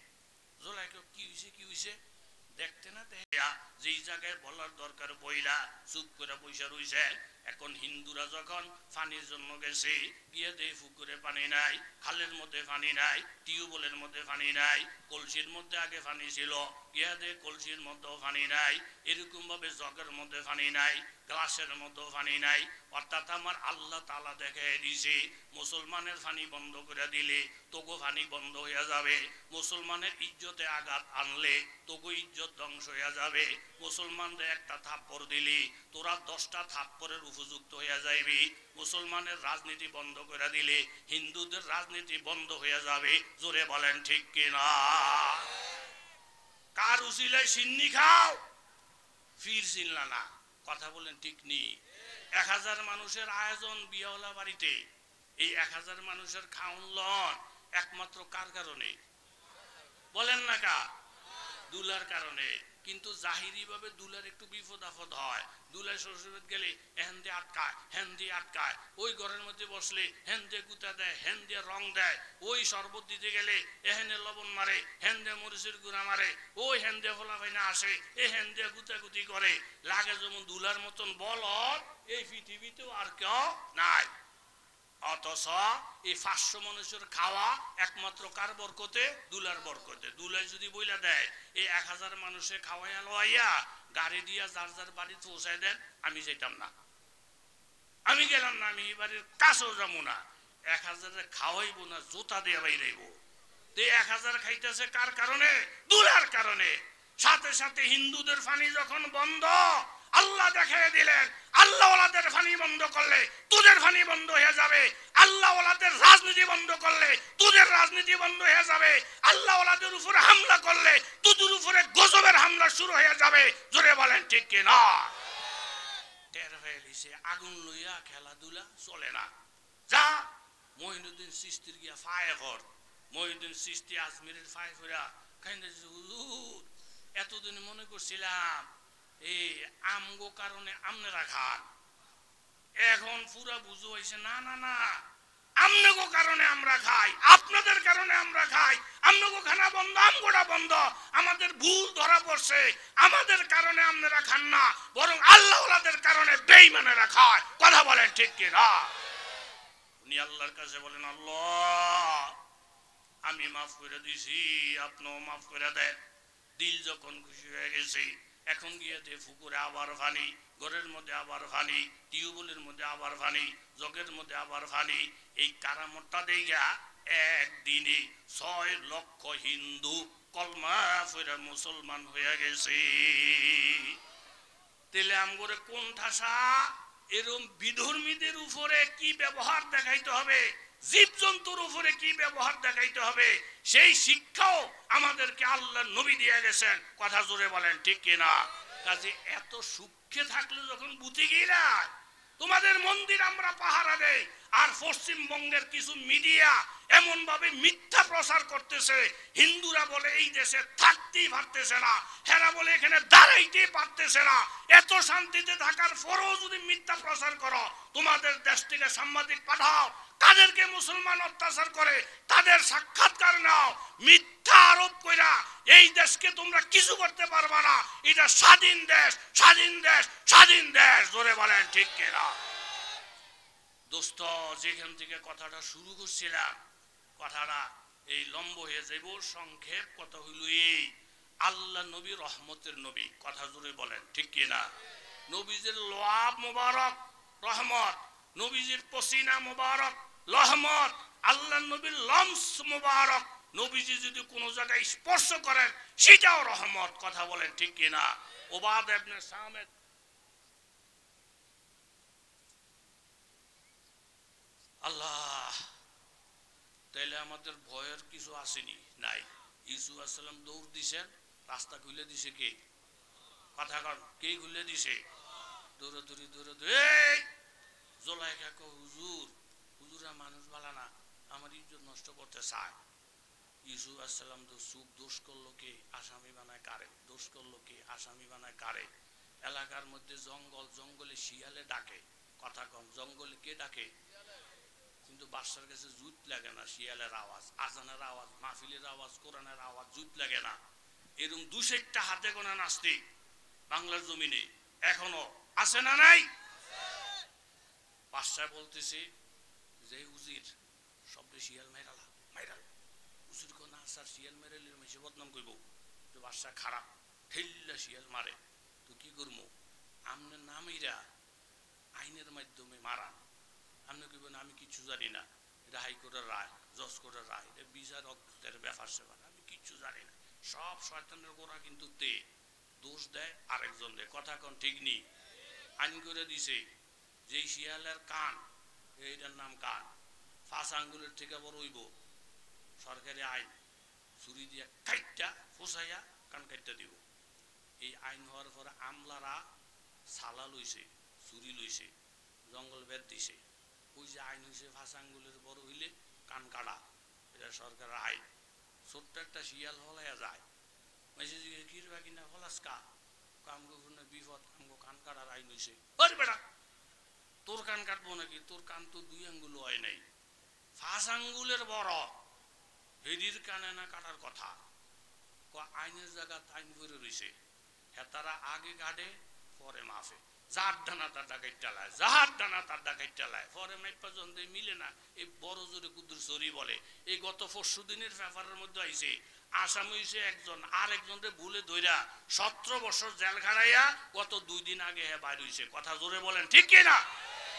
Speaker 1: জুলাইখা কি হয়েছে, কি হয়েছে? দেখতে না দেখা যেই জায়গায় বলার দরকার বইলা চুপ করে পয়সা রইছে। এখন হিন্দুরা যখন পানির জন্য গেছে, গিয়ে দেয় পুকুরে পানি নাই, খালের মধ্যে পানি নাই, টিউবওয়েলের মধ্যে পানি নাই, কলসির মধ্যে আগে পানি ছিল, গিয়া দেয় কলসির মধ্যেও পানি নাই, এরকম ভাবে জগের মধ্যে পানি নাই, গ্লাসের মধ্যেও পানি নাই। অর্থাৎ আমার আল্লাহ তাআলা দেখাই দিছে, মুসলমানের পানি বন্ধ করে দিলে তোগো পানি বন্ধ হয়ে যাবে, মুসলমানের ইজ্জতে আঘাত আনলে তোগো ইজ্জত ধ্বংস হয়ে যাবে, মুসলমানদের একটা থাপ্পড় দিলি তোরা 10টা থাপ্পড়ের উপযুক্ত হয়ে যাইবি, মুসলমানের রাজনীতি বন্ধ করে দিলে হিন্দুদের রাজনীতি বন্ধ হয়ে যাবে। জোরে বলেন ঠিক কিনা? কার উসিলায় সিন্নি খাও, ফির চিনলা না। কথা বলেন ঠিক নি? 1000 মানুষের আয়োজন বিয়াওয়ালা বাড়িতে, এই 1000 মানুষের খাওন লন একমাত্র কার কারণে? বলেন না কা? দুলার কারণে। কিন্তু জাহিরি ভাবে দুলার একটু বিপদ আপদ হয়, দুলার শ্বশুরবাড়ি গেলে হেন দিয়ে আটকায়, হেন দিয়ে আটকায়, ওই ঘরের মধ্যে বসলে হেন দিয়ে গুতা দেয়, হেন দিয়ে রং দেয়, ওই শরবত দিতে গেলে এহেনে লবণ মারে, হেন দিয়ে মরিচের গুঁড়া মারে, ওই হেন দিয়ে ফোলা ফাইনা আসে, এ হেন দিয়ে গুতাগুতি করে। লাগে যেমন দুলার মতন বলদ এই পৃথিবীতেও আর কেউ নাই। অথচ এই 500 মানুষের খাওয়া একমাত্র কার বরকতে? দুলার বরকতে। দুলাই যদি বইলা দেয় এই 1000 মানুষে খাওয়াইয়া লইয়া গাড়ি দিয়া যার যার বাড়ি পৌঁছায় দেন, আমি যেতাম না, আমি গেলাম না, আমি এই বাড়ির কাছেও যাবো না। 1000 খাওয়াইবো না, জোতা দিয়ে বাইরাইব। 1000 খাইতেছে কার কারণে? দুলার কারণে। সাথে সাথে হিন্দুদের পানি যখন বন্ধ, আল্লাহ দেখাই দিলেন, আল্লাহ ওয়ালাদের পানি বন্ধ করলে তোদের পানি বন্ধ হয়ে যাবে, আল্লাহ ওয়ালাদের রাজনীতি বন্ধ করলে তোদের রাজনীতি বন্ধ হয়ে যাবে, আল্লাহ ওয়ালাদের উপরে হামলা করলে তোদের উপরে গজবের হামলা শুরু হয়ে যাবে। জোরে বলেন ঠিক কি না? টের হয়ে লিছে আগুন লইয়া খেলাধুলা চলে না। যা মঈনুদ্দিন চিশতির গিয়া ফায়ে কর। মঈনুদ্দিন চিশতি আজমিরের ফায়ে কইরা কাইন্দা হুজুর, এতদিন মনে করছিলাম এই আমগো কারণে আপনারা খান, এখন পুরা বুঝো হয়েছে না না না, আমগো কারণে আমরা খাই, আপনাদের কারণে আমরা খাই, আমগো খানা বন্ধ, আমগোটা বন্ধ, আমাদের ভুল ধরা পড়ছে, আমাদের কারণে আপনারা খান না, বরং আল্লাহ ওয়ালাদের কারণে বেঈমানেরা খায়। কথা বলেন ঠিক কি না? উনি আল্লাহর কাছে বলেন, আল্লাহ আমি মাফ করে দিছি, আপনিও মাফ করে দেন। দিল যখন খুশি হয়ে গেছে, এখন গিয়ে দে পুকুরে আবার পানি, ঘরের মধ্যে আবার পানি, টিউবওয়েলের মধ্যে আবার পানি, জগের মধ্যে আবার পানি। এই কারামতটা দেখা একদিনে 6 লক্ষ হিন্দু কলমা পড়ে মুসলমান হয়ে গেছে। তাহলে আমগরে কোন ঠাসা এরম বিধর্মীদের উপরে কি ব্যবহার দেখাইতে হবে, জীবজন্তুর উপরে কি ব্যবহার দেখাইতে হবে, সেই শিক্ষাও আমাদেরকে আল্লাহ নবী দিয়ে গেছেন। কথা জোরে বলেন ঠিক কিনা? কাজে এত সুখে থাকলে যখন বুঝে গেলা তোমাদের মন্দির আমরা পাহারা দেই। আর পশ্চিমবঙ্গের কিছু মিডিয়া এমন ভাবে মিথ্যা প্রচার করতেছে, হিন্দুরা বলে এই দেশে থাকতেই পারতেছে না, হেরা বলে এখানে দাঁড়াইতেই পারতেছে না। এত শান্তিতে থাকার পরেও যদি মিথ্যা প্রচার করো, তোমাদের দেশ থেকে সাংবাদিক পাঠাও, তাদেরকে মুসলমান অত্যাচার করে তাদের সাক্ষাৎকার নাও, মিথ্যা আরোপ কইরা এই দেশকে তোমরা কিছু করতে পারবা না। এটা স্বাধীন দেশ, স্বাধীন দেশ, স্বাধীন দেশ, জোরে বলেন ঠিক কিনা? দোস্ত, যেখান থেকে কথাটা শুরু করছিলাম, কথাটা এই লম্ব হয়ে যাইব। সংক্ষেপ কথা হইল এই, আল্লাহ নবী রহমতের নবী, কথা জোরে বলেন ঠিক কিনা? নবীজির লোয়াব মোবারক রহমত, নবীজির পসিনা মোবারক রহমত, আল্লাহ নবীর লমস মোবারক, নবীজি যদি কোনো জায়গায় স্পর্শ করেন সেটাও রহমত, কথা বলেন ঠিক কিনা? ওবাদ ইবনে সামিত আল্লাহ, তাইলে আমাদের ভয়ের কিছু আসেনি? নাই। ইসু আসসালাম দৌড় দিছেন, রাস্তা খুলে দিছে কে? কথা কন, কে খুলে দিছে? দৌড়াদৌড়ি দৌড়াদৌড়ি। এই জোলাইখা কো হুজুর, হুজুরা মানুষ বালা না, আমার ইজ্জত নষ্ট করতে চায়। ইসু আসসালাম তো চুপ, দোষ করলো কে? আসামি বানায় কারে? দোষ করলো কে? আসামি বানায় কারে? এলাকার মধ্যে জঙ্গল, জঙ্গলে শিয়ালে ডাকে, কথা কম, জঙ্গলে কে ডাকে? কিন্তু বাদশার কাছে জুত লাগে না শিয়ালের আওয়াজ, আজানের আওয়াজ, মাহফিলের আওয়াজ, কোরআনের আওয়াজ, জুত লাগে না। এরকম 200টা হাতে গোনা নাস্তিক বাংলার জমিনে এখনো আছে না নাই? বাদশা বলতেছে যে হুজির সবরে শিয়াল মাইরালা, মাইরালা। হুজুর কো না স্যার, শিয়াল মেরেলে মেশে বদনাম কইব, যে বাদশা খারাপ, ঠেল্লা শিয়াল মারে। তো কি করবো? আমনে নামিরা আইনের মাধ্যমে মারা, আপনি কইবেন আমি কিছু জানি না, এটা হাইকোর্টের রায়, জজ কোর্টের রায়, এটা বিচারকদের ব্যাপার সেবার, আমি কিচ্ছু জানি না। সব শয়তানের গোড়া কিন্তু তে দোষ দেয় আরেকজন দেয়, কথা কোন ঠিক নেই? আইন করে দিছে যে শিয়ালের কান, এইটার নাম কান, 5 আঙ্গুলের থেকে বড় হইব, সরকারি আইন, ছুরি দিয়ে কাইটটা ফোসাইয়া কান কাইটটা দিব। এই আইন হওয়ার পরে আমলারা সালা লইছে, ছুরি লইছে, জঙ্গল বেদ দিছে। ওই যে আইন হয়েছে 5 আঙ্গুলের বড় হইলে কান কাটা, এটা সরকারের আইন। ছোট্ট একটা শিয়াল হলাইয়া যায়, মেসে কিরবা কিনা হলাসকা, আমগো বিপদ, আমগো কান কাটার আইন হয়েছে। আরে বেটা, তোর কান কাটবো নাকি? তোর কান তো 2 আঙ্গুল হয় নাই, 5 আঙ্গুলের বড়, হেডির কানে না কাটার কথা। আইনের জায়গা আইন করে রয়েছে, হ্যাঁ তারা আগে কাটে পরে মাফে, যার ডানা তার ডাকাই চালায়, যাহার ডানা তার ডাকাই চালায়, পরে মাইপা জন্দে মিলে না। এই বড় জোরে কুদুর চরি বলে। এই গত 4 দিনের পেপারের মধ্যে আইছে, আসামি হয়েছে একজন, আর একজনকে ভুলে ধইরা 17 বছর জেল খাড়াইয়া গত 2 দিন আগে হ্যাঁ বাইর হয়েছে, কথা জোরে বলেন ঠিক কিনা?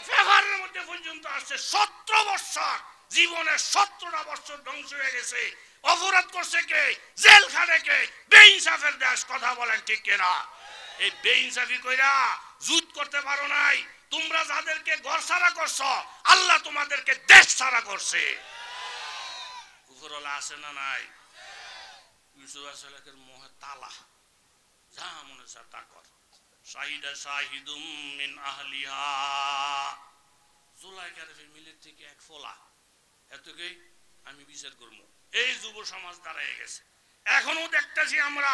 Speaker 1: পেপারের মধ্যে পর্যন্ত আসছে 17 বছর, জীবনের 17টা বছর ধ্বংস হয়ে গেছে। অপরাধ করছে কে? জেল খাটে কে? বেইনসাফের দেশ, কথা বলেন ঠিক কিনা? এই বেইনসাফি কইরা যুদ্ধ করতে পারো নাই। তোমরা যাদেরকে ঘর ছাড়া করছো, আল্লাহ তোমাদেরকে দেশ ছাড়া করছে। উপরওয়ালা আছে না নাই? ইউসুফ আলাইহিস মোহে তালা, যা মনে চায় তা কর। শাহিদা শাহিদুম মিন আহলিহা, জুলাইখার ফ্যামিলির থেকে এক ফোলা, এতকেই আমি বিচার করবো। এই যুব সমাজ দাঁড়ায় গেছে। এখনো দেখতেছি আমরা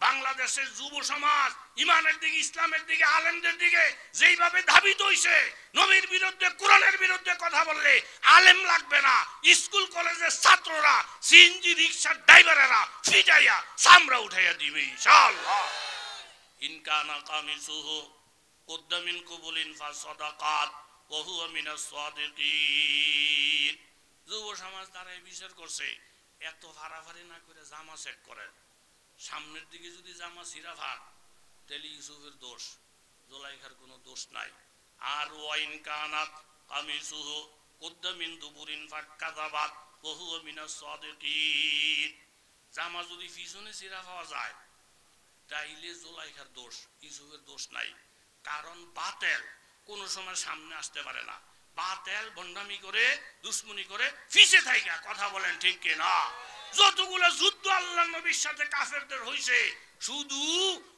Speaker 1: বাংলাদেশের যুব সমাজ ইমানের দিকে, ইসলামের দিকে, আলেমদের দিকে যেইভাবে ধাবিত হইছে, নবীর বিরুদ্ধে, কোরআনের বিরুদ্ধে কথা বললে আলেম লাগবে না, স্কুল কলেজের ছাত্ররা, সিএনজি রিকশার ড্রাইভারেরা ফিটাইয়া সামরা উঠাইয়া দিবে ইনশাআল্লাহ। ইনকানা কামিসুহু কুদ্দা মিন কুবুলিন ফাসাদাকাত ওয়া হুয়া মিনাস সাদিকিন। যুব সমাজ দ্বারাই বিচার করছে, এত ফাড়াফাড়ি না করে জামা চেক করেন, সামনের দিকে যদি জামা ছিঁড়া ভাগ, তাহলে ইউসুফের দোষ, জুলাইখার কোনো দোষ নাই। আর ওয়াইন কানাত কামিসুহু কুদ্দা মিন দুবুরিন ফাকাযাবাত ওয়া হুয়া মিনাস সাদিকিন। জামা যদি পিছনে ছিঁড়া পাওয়া যায় তাইলে জুলাইখার দোষ, ইউসুফের দোষ নাই। কারণ বাতেল কোন সময় সামনে আসতে পারে না, বাতেল ভণ্ডামি করে, দুশ্মনী করে পিছে থাইকা, কথা বলেন ঠিক কিনা? যতগুলো যুদ্ধ আল্লাহর নবীর সাথে কাফেরদের হইছে শুধু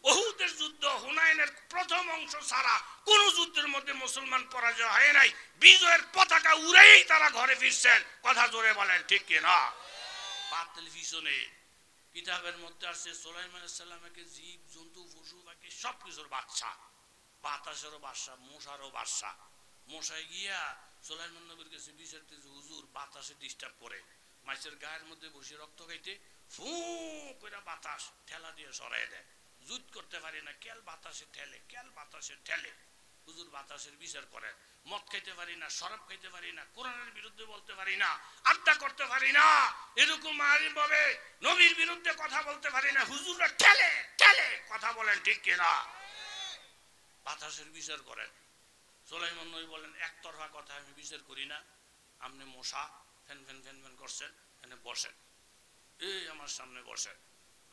Speaker 1: উহুদের যুদ্ধ হুনাইনের প্রথম অংশ ছাড়া কোন যুদ্ধের মধ্যে মুসলমান পরাজয় হয় নাই বিজয়ের পতাকা উড়েই তারা ঘরে ফিরছেন কথা জোরে বলেন ঠিক কি না বাতিল পিছনে কিতাবের মধ্যে আছে সুলাইমান আলাইহিস সালামকে জীব জন্তু পশু পাখি সবকিছুর বাদশা বাতাসেরও বাদশা মশারও বাদশা মশায় গিয়া সুলাইমান নবীর কাছে বিচারতেছে হুজুর বাতাসে ডিস্টার্ব করে মাছের গায়ের মধ্যে বসে রক্ত খাইতে ফু করে বাতাস ঠেলা দিয়ে সরাই দেয় যুদ্ধ করতে পারি না কেল বাতাসে ঠেলে হুজুর বাতাসের বিচার করেন মদ খাইতে পারি না শরাব খাইতে পারি না কোরআনের বিরুদ্ধে বলতে পারি না আড্ডা করতে পারি না এরকম ভাবে নবীর বিরুদ্ধে কথা বলতে পারি না হুজুররা ঠেলে কথা বলেন ঠিক কিনা বাতাসের বিচার করেন সুলাইমান নবী বলেন একতরফা কথা আমি বিচার করি না আপনি মশা ফ্যান ফ্যান ফ্যান ফ্যান করছেন এখানে বসেন এই আমার সামনে বসেন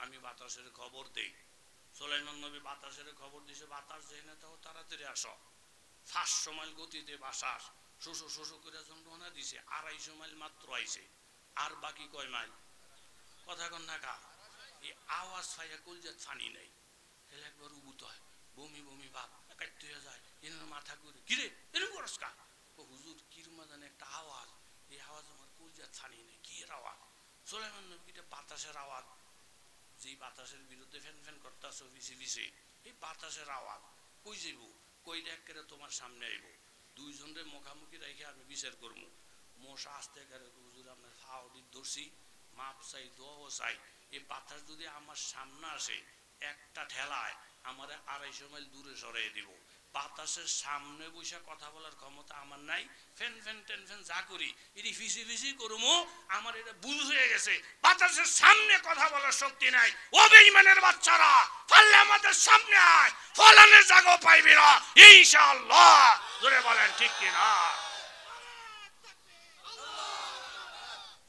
Speaker 1: আমি বাতাসের খবর দেই সুলাইমান নবী বাতাসের খবর দিছে বাতাস যেখানে তাও তাড়াতাড়ি আসো 500 মাইল গতিতে বাতাস শোষো শোষো করে যন্ত্রণা দিছে 250 মাইল মাত্র আইছে আর বাকি কয় মাইল কথা কন না কা এই আওয়াজ পাইয়া কলজাত ফানি নাই তাহলে একবার উবুত হয় বমি বমি ভাব কাটতে হয়ে যায় এনার মাথা ঘুরে কিরে এরকম করস কা ও হুজুর কিরমা জানে একটা আওয়াজ এই আওয়াজ আমার কলজাত ফানি নাই কি এর আওয়াজ সুলাইমান নবী এটা বাতাসের আওয়াজ যেই বাতাসের বিরুদ্ধে ফ্যান ফ্যান করতেছ ভিসে এই বাতাসের আওয়াজ কই যাইব কই একেবারে তোমার সামনে আইব দুইজনের মুখামুখি রেখে আমি বিচার করবো মশা আসতে গেলে হুজুর আপনার ফাওডি ধরছি মাপ চাই দোয়াও চাই এই বাতাস যদি আমার সামনে আসে একটা ঠেলায় আমার 250 মাইল দূরে সরাই দিব বাতাসের সামনে বসে কথা বলার ক্ষমতা আমার নাই ফ্যান ফ্যান টেন ফ্যান যা করি এটি ফিসি করবো আমার এটা ভুল হয়ে গেছে বাতাসের সামনে কথা বলার শক্তি নাই ও বেঈমানের বাচ্চারা পারলে আমাদের সামনে আয় ফলানের জায়গাও পাইবি না ইনশাআল্লাহ জোরে বলেন ঠিক কিনা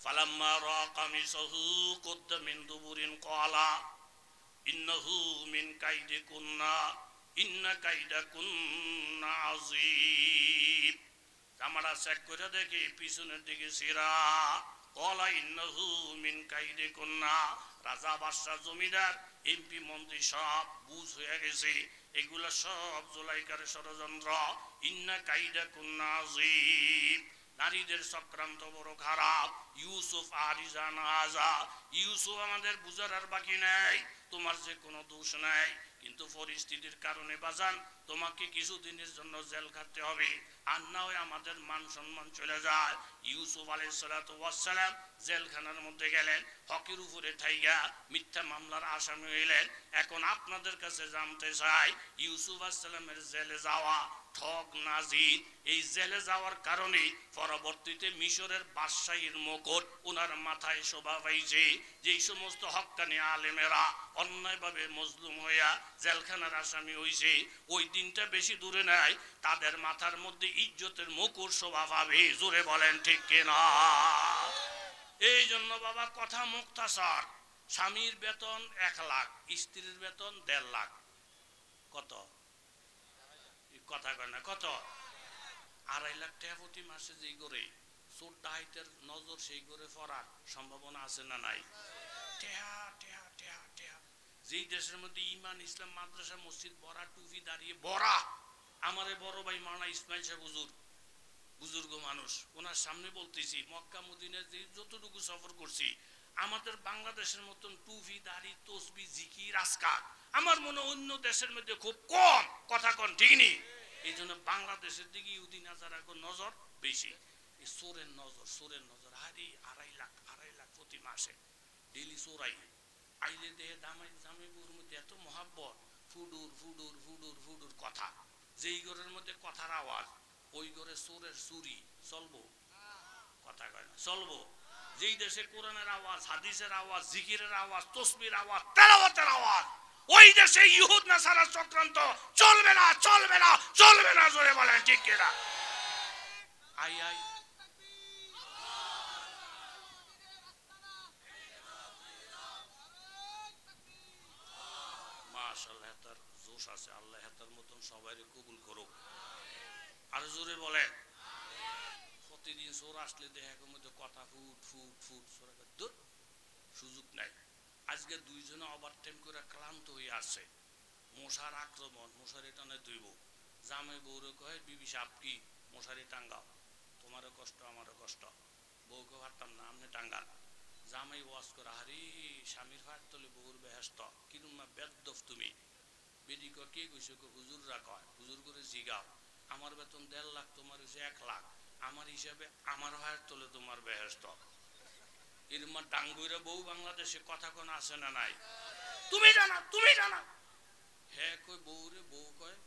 Speaker 1: ফালাম্মা রা কামিসাহু কুদ্দ মিন দুবুরিন ক্বালা ইন্নাহু মিন কাইদিকুন্না ইন্না কাইদাকুন্না আযীম জামাটা চেক করে দেখি পিছনের দিকে সিরা ক্বালা ইন্নাহু মিন কাইদিকুন্না রাজা বাদশা জমিদার এমপি মন্ত্রী সব বুঝ হয়ে গেছে এগুলা সব জুলাইকার ষড়যন্ত্র ইন্না কাইদাকুন্না আযীম নারীদের চক্রান্ত বড় খারাপ ইউসুফ আরিজান আজা ইউসুফ আমাদের বুঝার আর বাকি নাই তোমার যে কোনো দোষ নাই কিন্তু পরিস্থিতির কারণে বাজান তোমাকে কিছুদিনের জন্য জেল খাটতে হবে আর না হয় আমাদের মান সম্মান চলে যায় ইউসুফ আলাইহিস সালাতু ওয়াস সালাম জেলখানার মধ্যে গেলেন হকের উপরে ঠাইগা মিথ্যা মামলার আসামি হইলেন এখন আপনাদের কাছে জানতে চাই ইউসুফ আলাইহিস সালামের জেলে যাওয়া ঠক নাজিদ এই জেলে যাওয়ার কারণে পরবর্তীতে মিশরের বাদশাহীর মুকুট ওনার মাথায় শোভা পাইছে যেই সমস্ত হক্কানি আলেমেরা অন্যায়ভাবে মজলুম হইয়া জেলখানার আসামি হইছে ওই দিনটা বেশি দূরে নাই তাদের মাথার মধ্যে ইজ্জতের মুকুট শোভা পাবে জোরে বলেন ঠিক কিনা এই জন্য বাবা কথা মুক্তাসার স্বামীর বেতন 1 লাখ স্ত্রীর বেতন 1.5 লাখ কত কথা কয় না কত 2.5 লাখ টাকা প্রতি মাসে যেই করে চোর ডাকাতের নজর সেই করে পড়ার সম্ভাবনা আছে না নাই টেহা টেহা টেহা টেহা যেই দেশের মধ্যে ইমান ইসলাম মাদ্রাসা মসজিদ বড়া টুপি দাঁড়িয়ে বড়া আমারে বড় ভাই মাওলানা ইসমাইল সাহেব হুজুর বুজুর্গ মানুষ ওনার সামনে বলতেছি মক্কা মদিনায় যে যতটুকু সফর করছি আমাদের বাংলাদেশের মতন টুপি দাড়ি তসবি জিকির আজকার আমার মনে অন্য দেশের মধ্যে খুব কম কথা কন ঠিক নেই এই জন্য বাংলাদেশের দিকে ইহুদি নাজারা নজর বেশি এই চোরের নজর আরে 2.5 লাখ প্রতি মাসে ডেলি চোরাই আইলে দেহে জামাইবুর মধ্যে এত মহাব্বত ফুডুর ফুডুর ফুডুর ফুডুর কথা যেই ঘরের মধ্যে কথার আওয়াজ ওই ঘরে চোরের চুরি চলবো কথা কয় না চলবো যেই দেশে কোরআনের আওয়াজ হাদিসের আওয়াজ জিকিরের আওয়াজ তসবির আওয়াজ তেলাওয়াতের আওয়াজ ওই দেশে ইহুদ নাসারা চক্রান্ত চলবে না চলবে না চলবে না জোরে বলেন ঠিক কিনা আই আই মাশাআল্লাহ তার জোশ আছে আল্লাহ তার মতন সবাইকে কবুল করুক আর জোরে বলেন প্রতিদিন চোর আসলে দেখে মধ্যে কথা ফুট ফুট ফুট চোরা দূর সুযোগ নাই। আজকে দুইজনে ওভারটাইম করে ক্লান্ত হয়ে আসছে, মশার আক্রমণ, মশারি টানে ধুইব। জামাই বউরে কয় বিবি সাপ কি মশারি টাঙ্গাও, তোমারও কষ্ট আমারও কষ্ট। বউকে পারতাম না, আমনে টাঙ্গান। জামাই ওয়াজ করে হারি স্বামীর ফাট তলে বউর বেহেস্ত, কিরুমা বেদফ তুমি। বেদি কয় কে কইছে? হুজুররা কয়। হুজুর করে জিগাও, আমার বেতন 1.5 লাখ, তোমার হচ্ছে 1 লাখ, আমার হিসাবে আমার ভাইয়ের তলে তোমার বেহেস্ত। এরমা ডাঙ্গুইরা বউ বাংলাদেশে কথা কোন আছে না নাই? তুমি জানা, তুমি জানা। হ্যাঁ কয় বউরে, বউ কয়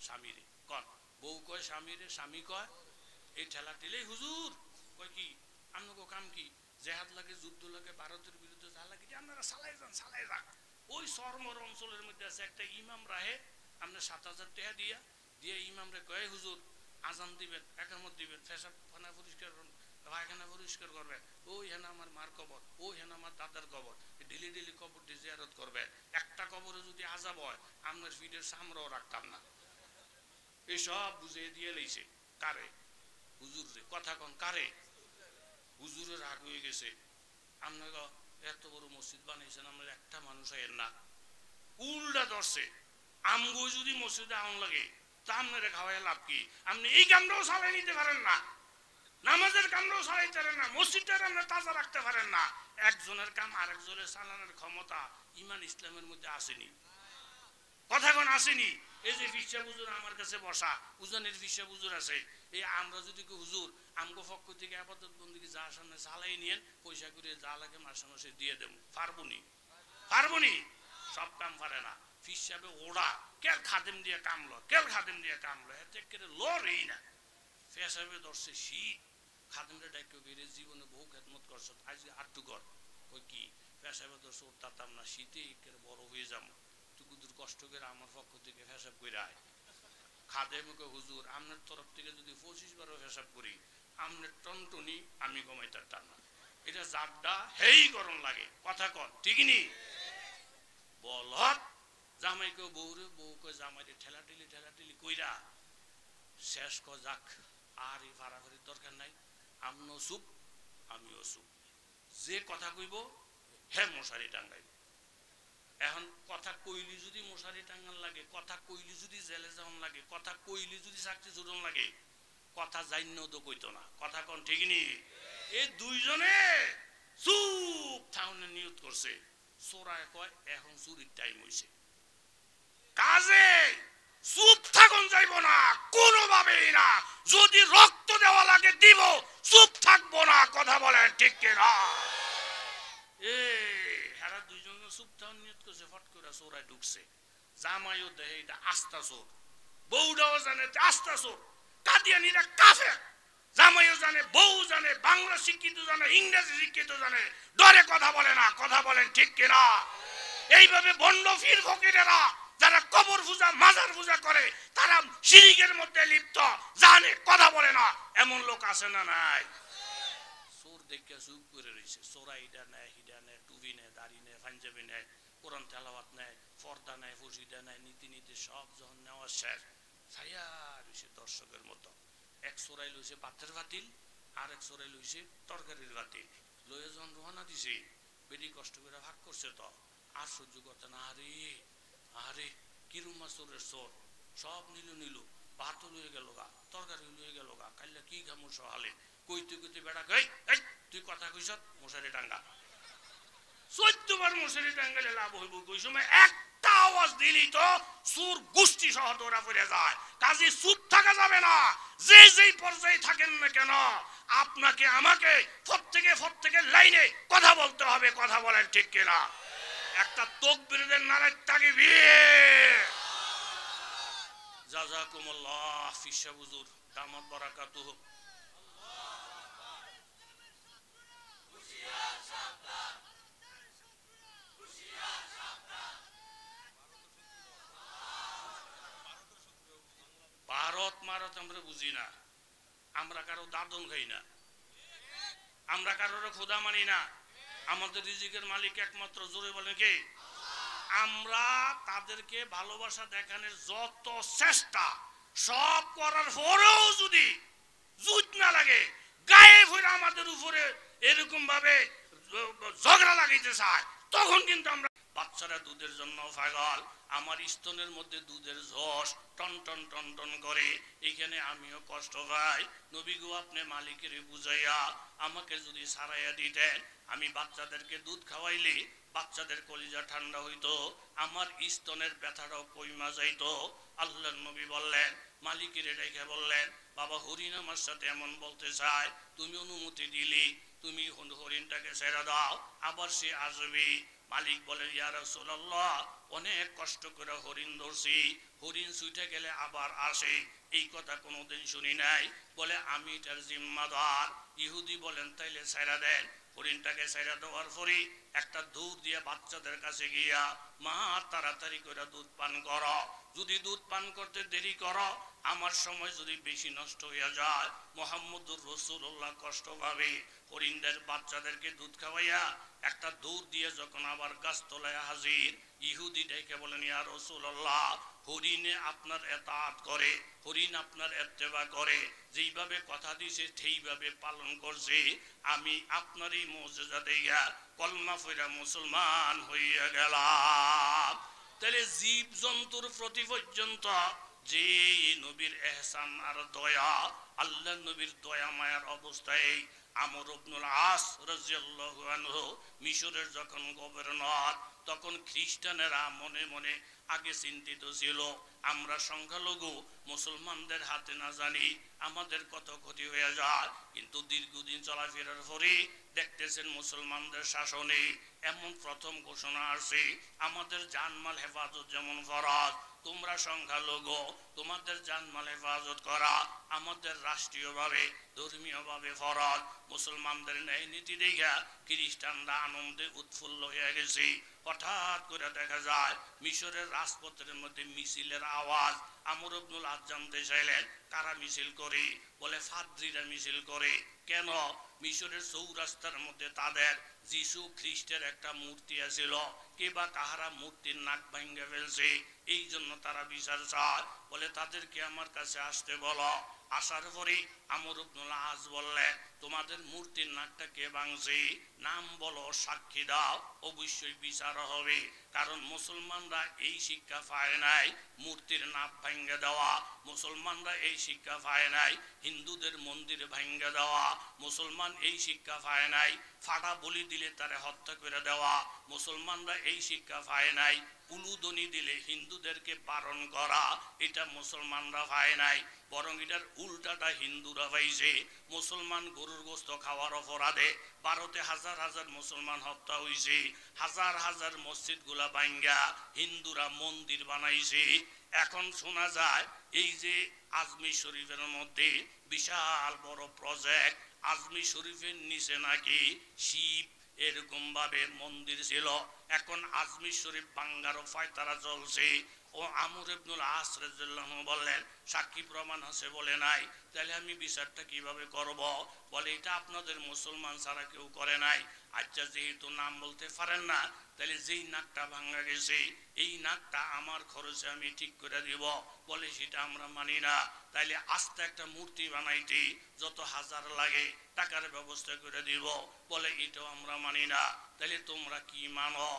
Speaker 1: স্বামীরে। কন বউ কয় স্বামীরে, স্বামী কয় এই ঠেলা ঠেলেই হুজুর কয় কি আপনাকে কাম কি? জেহাদ লাগে, যুদ্ধ লাগে, ভারতের বিরুদ্ধে যা লাগে আপনারা চালাই যান, চালাই যান। ওই চরমর অঞ্চলের মধ্যে আছে একটা ইমাম রাহে, আপনার 7,000 টাকা দিয়া দিয়ে ইমাম রে কয় হুজুর আজান দিবেন, একামত দিবেন, পেশাব খানা পরিষ্কার করবেন, পায়খানা পরিষ্কার করবেন, ওই হেন আমার মার কবর, ওই হেন আমার দাদার কবর, ডেলি ডেলি কবর দিয়ে জিয়ারত করবেন। একটা কবরে যদি আজাব হয় আপনার ফিডের সামরাও রাখতাম না। এসব বুঝিয়ে দিয়ে লইছে কারে? হুজুর রে। কথা কন কারে? হুজুরের রাগ হয়ে গেছে। আপনাকে এত বড় মসজিদ বানিয়েছেন, আমরা একটা মানুষ আইন না, উল্টা ধরছে। আমগো যদি মসজিদে আউন লাগে তা আপনারা খাওয়াই লাভ কি? আপনি এই কামটাও চালাই নিতে পারেন না, নামাজের কামটাও চালাইতে পারেন না, মসজিদটার আপনি তাজা রাখতে পারেন না। একজনের কাম আরেকজনের চালানোর ক্ষমতা ইমান ইসলামের মধ্যে আসেনি। কথা কোন আসেনি? এই যে ফিসা হুজুর আমার কাছে বসা, উজানের ফিসা হুজুর আছে, এই আমরা যদি হুজুর আমগো পক্ষ থেকে আপাতত বন্দিকে যা সামনে চালাই নিয়েন, পয়সা করে যা লাগে মাসে মাসে দিয়ে দেবো, পারবনি? পারবনি? সব কাম পারে না। ফিসাবে ওড়া কেল খাদেম দিয়ে কামলো, কেল খাদেম দিয়ে কামলো, এতে কেটে লড়েই না। ফেসাবে ধরছে শীত, খাদেমটা ডাইকে বেড়ে জীবনে বহু খেদমত করছ, আজকে আটটু কর। ওই কি ফেসাবে ধরছে উঠতাম না, শীতে কেটে বড় হয়ে যাবো, তুকুদুর কষ্ট করে আমার পক্ষ থেকে ফেসাব করে আয়। খাদেমকে হুজুর আপনার তরফ থেকে যদি 25 বারও ফেসাব করি, আপনার টনটনি আমি কমাইতার টান না, এটা জাড্ডা হেই গরম লাগে। কথা কন ঠিক নি? বলত জামাইকে বউরে, বউকে জামাইরে ঠেলাঠেলি কইরা শেষ ক যাক, আর এই ফাড়াফাড়ির দরকার নাই, আমনও চুপ আমিও চুপ। যে কথা কইব হে মশারি টাঙ্গাইব। এখন কথা কইলি যদি মশারি টাঙ্গান লাগে, কথা কইলি যদি জেলে যাওয়ান লাগে, কথা কইলি যদি চাকরি চুরন লাগে, কথা জাইন্যও তো কইতো না। কথা কোন ঠিক নি? এই দুইজনে চুপ থাউনে নিয়ত করছে। চোরায় কয় এখন চুরির টাইম হইছে, কাজে চুপ থাকুন যাইব না কোনোভাবেই না। যদি রক্ত দেওয়া লাগে দিব, চুপ থাকবো না। কথা বলেন ঠিক কিনা? এরা দুইজন চুপ থাকুন নিয়ত করছে, ফট করে চোরায় ঢুকছে। জামাইও দেহে এটা আস্তা চোর, বউটাও জানে আস্তা চোর, কাদিয়ানিরা কাফের। জামাইও জানে, বউ জানে, বাংলা শিক্ষিত জানে, ইংরেজি শিক্ষিত জানে, ডরে কথা বলে না। কথা বলেন ঠিক কিনা? এইভাবে বন্ড ফির ফকিরেরা যারা কবর পূজা, মাজার পূজা করে, তারা শিরিকের মধ্যে লিপ্ত, জানে কথা বলে না। এমন লোক আছে না নাই? চোর দেখে চুপ করে রয়েছে। চোরা ইডা নেয়, হিডা নেয়, টুপি নেয়, দাড়ি নেয়, পাঞ্জাবি নেয়, কোরআন তেলাওয়াত নেয়, পর্দা নেয়, ফসিদা নেয়, নীতি নীতি সব যখন নেওয়া শেষ, ছায়া রয়েছে দর্শকের মতো। এক চোরাই লইছে পাথের বাতিল, আর এক চোরাই লইছে তরকারির বাতিল। লয়ে যখন রোহানা দিছে, বেরি কষ্ট করে ভাগ করছে তো আর সহ্য করতে না। আরে আরে কিরুমা চোরের চোর, সব নিল, ভাতও লয়ে গেল গা, তরকারি লয়ে গেল গা, কাইলা কি খামো সহালে। কইতে কইতে বেড়া কই তুই কথা কইস মশারি টাঙ্গা। 14 বার মশারি টাঙ্গালে লাভ হইব? কই সময় একটা আওয়াজ দিলি তো সুর গোষ্ঠী সহ দৌড়া পড়ে যায়। কাজে চুপ থাকা যাবে না। যে যেই পর্যায়ে থাকেন না কেন, আপনাকে আমাকে প্রত্যেকে লাইনে কথা বলতে হবে। কথা বলেন ঠিক কিনা? একটা তাকবীরের নারায় তাকবীর। জাযাকুমুল্লাহ ফিশা হুজুর দামাত বারাকাতুহু। ভারত মারত আমরা বুঝি না, আমরা কারো দাদন খাই না, আমরা কারোর খোদা মানি না। আমাদের রিজিকের মালিক একমাত্র। জোরে বলেন কে? আমরা তাদেরকে ভালোবাসা দেখানোর যত চেষ্টা সব করার পরেও যদি জুত না লাগে, গায়ে ভরে আমাদের উপরে এরকম ভাবে ঝগড়া লাগাইতে চায়, তখন কিন্তু আমরা বাচ্চারা দুধের জন্য পাগল। আমার স্তনের মধ্যে দুধের ঝস টন টন টন টন করে, এখানে আমিও কষ্ট পাই। নবী গো, আপনি মালিকের বুঝাইয়া আমাকে যদি সারাইয়া দিতেন, আমি বাচ্চাদেরকে দুধ খাওয়াইলে বাচ্চাদের কলিজা ঠান্ডা হইতো, আমার স্তনের ব্যথাটাও কইমা যাইতো। আল্লাহর নবী বললেন, মালিকের রেখে বললেন, বাবা হরিণ আমার সাথে এমন বলতে চায়, তুমি অনুমতি দিলি, তুমি হরিণটাকে ছেড়ে দাও, আবার সে আসবে। মালিক বলে, ইয়া রাসূলুল্লাহ, অনেক কষ্ট করে হরিণ ধরছি, হরিণ ছুটে গেলে আবার আসে, এই কথা কোনোদিন শুনি নাই। বলে, আমি এটার জিম্মাদার। ইহুদি বলেন, তাইলে ছেড়ে দেন। হরিণটাকে ছেড়ে দেওয়ার পরে একটা দুধ দিয়ে বাচ্চাদের কাছে গিয়া, মা তাড়াতাড়ি করে দুধ পান করো, যদি দুধ পান করতে দেরি করো, আমার সময় যদি বেশি নষ্ট হইয়া যায়, মুহাম্মদুর রাসূলুল্লাহ কষ্ট পাবে। হরিণদের বাচ্চাদেরকে দুধ খাওয়াইয়া একটা দৌড় দিয়ে যখন আবার গাছতলায় হাজির, ইহুদি ডেকে বলেন, ইয়া রাসূলুল্লাহ, হরিণে আপনার এতাআত করে, হরিণ আপনার ইত্তেবা করে, যেইভাবে কথা দিয়েছে সেইভাবে পালন করছে, আমি আপনার এই মুজিজা দেইয়া কলমা পড়া মুসলমান হইয়া গেলাম। তাহলে জীব জন্তুর প্রতি পর্যন্ত যে নবীর এহসান আর দয়া, আল্লাহ নবীর দয়া মায়ার অবস্থায় আমর ইবনুল আস রাদিয়াল্লাহু আনহু মিশরের যখন গভর্নর, তখন খ্রিস্টানেরা মনে মনে আগে চিন্তিত ছিল, আমরা সংখ্যালঘু, মুসলমানদের হাতে না জানি আমাদের কত ক্ষতি হয়ে যায়। কিন্তু দীর্ঘদিন চলাফেরার পরে দেখতেছেন মুসলমানদের শাসনে এমন প্রথম ঘোষণা আসে, আমাদের জানমাল হেফাজত যেমন ফরজ, তোমরা সংখ্যালঘু, তোমাদের জানমাল হেফাজত করা আমাদের রাষ্ট্রীয়ভাবে ধর্মীয়ভাবে ফরজ। মুসলমানদের ন্যায় নীতি দেখা খ্রিস্টানরা আনন্দে উৎফুল্ল হয়ে গেছে। হঠাৎ করে দেখা যায় মিশরের রাজপথের মধ্যে মিছিলের আওয়াজ। আমর ইবনুল আস জানতে চাইলেন, কারা মিছিল করে? বলে, ফাদ্রীরা মিছিল করে। কেন? মিশরের চৌরাস্তার মধ্যে তাদের যিশু খ্রিস্টের একটা মূর্তি আছিল, কে বা কাহারা মূর্তির নাক ভাঙ্গে ফেলছে, এই জন্য তারা বিচার চায়। বলে, তাদেরকে আমার কাছে আসতে বলো। আসার পরে আমর ইবনুল আস বললেন, তোমাদের মূর্তির নাকটা কে ভাঙছে? নাম বলো, সাক্ষী দাও, অবশ্যই বিচার হবে। কারণ মুসলমানরা এই শিক্ষা পায় নাই মূর্তির নাক ভাঙ্গে দেওয়া, মুসলমানরা এই শিক্ষা পায় নাই হিন্দুদের মন্দির ভাঙ্গে দেওয়া, মুসলমান এই শিক্ষা পায় নাই ফাটা বলি দিলে তারে হত্যা করে দেওয়া, মুসলমানরা এই শিক্ষা পায় নাই উলুদনি দিলে হিন্দুদেরকে বারণ করা, এটা মুসলমানরা পায় নাই। বরং এটার উল্টাটা হিন্দুরা পাইছে। মুসলমান গরুর গোস্ত খাওয়ার অপরাধে ভারতে হাজার হাজার মুসলমান হত্যা হয়েছে, হাজার হাজার মসজিদ গুলা ভাঙ্গা হিন্দুরা মন্দির বানাইছে। এখন শোনা যায় এই যে আজমির শরীফের মধ্যে বিশাল বড় প্রজেক্ট, আজমির শরীফের নিচে নাকি শিব এরকম ভাবে মন্দির ছিল, এখন আজমির শরীফ বাঙ্গার ফায়তারা চলছে। ও আমর ইবনুল আস রাদিয়াল্লাহু আনহু বললেন, সাক্ষী প্রমাণ আছে? বলে, নাই। তাহলে আমি বিচারটা কিভাবে করব? বলে, এটা আপনাদের মুসলমান ছাড়া কেউ করে নাই। আচ্ছা, যেহেতু নাম বলতে পারেন না, তাহলে যেই নাকটা ভাঙা গেছে এই নাকটা আমার খরচে আমি ঠিক করে দিব। বলে, সেটা আমরা মানি না। তাইলে আস্তে একটা মূর্তি বানাইতে যত হাজার লাগে টাকার ব্যবস্থা করে দিব। বলে, এটাও আমরা মানি না। তাহলে তোমরা কি মানো?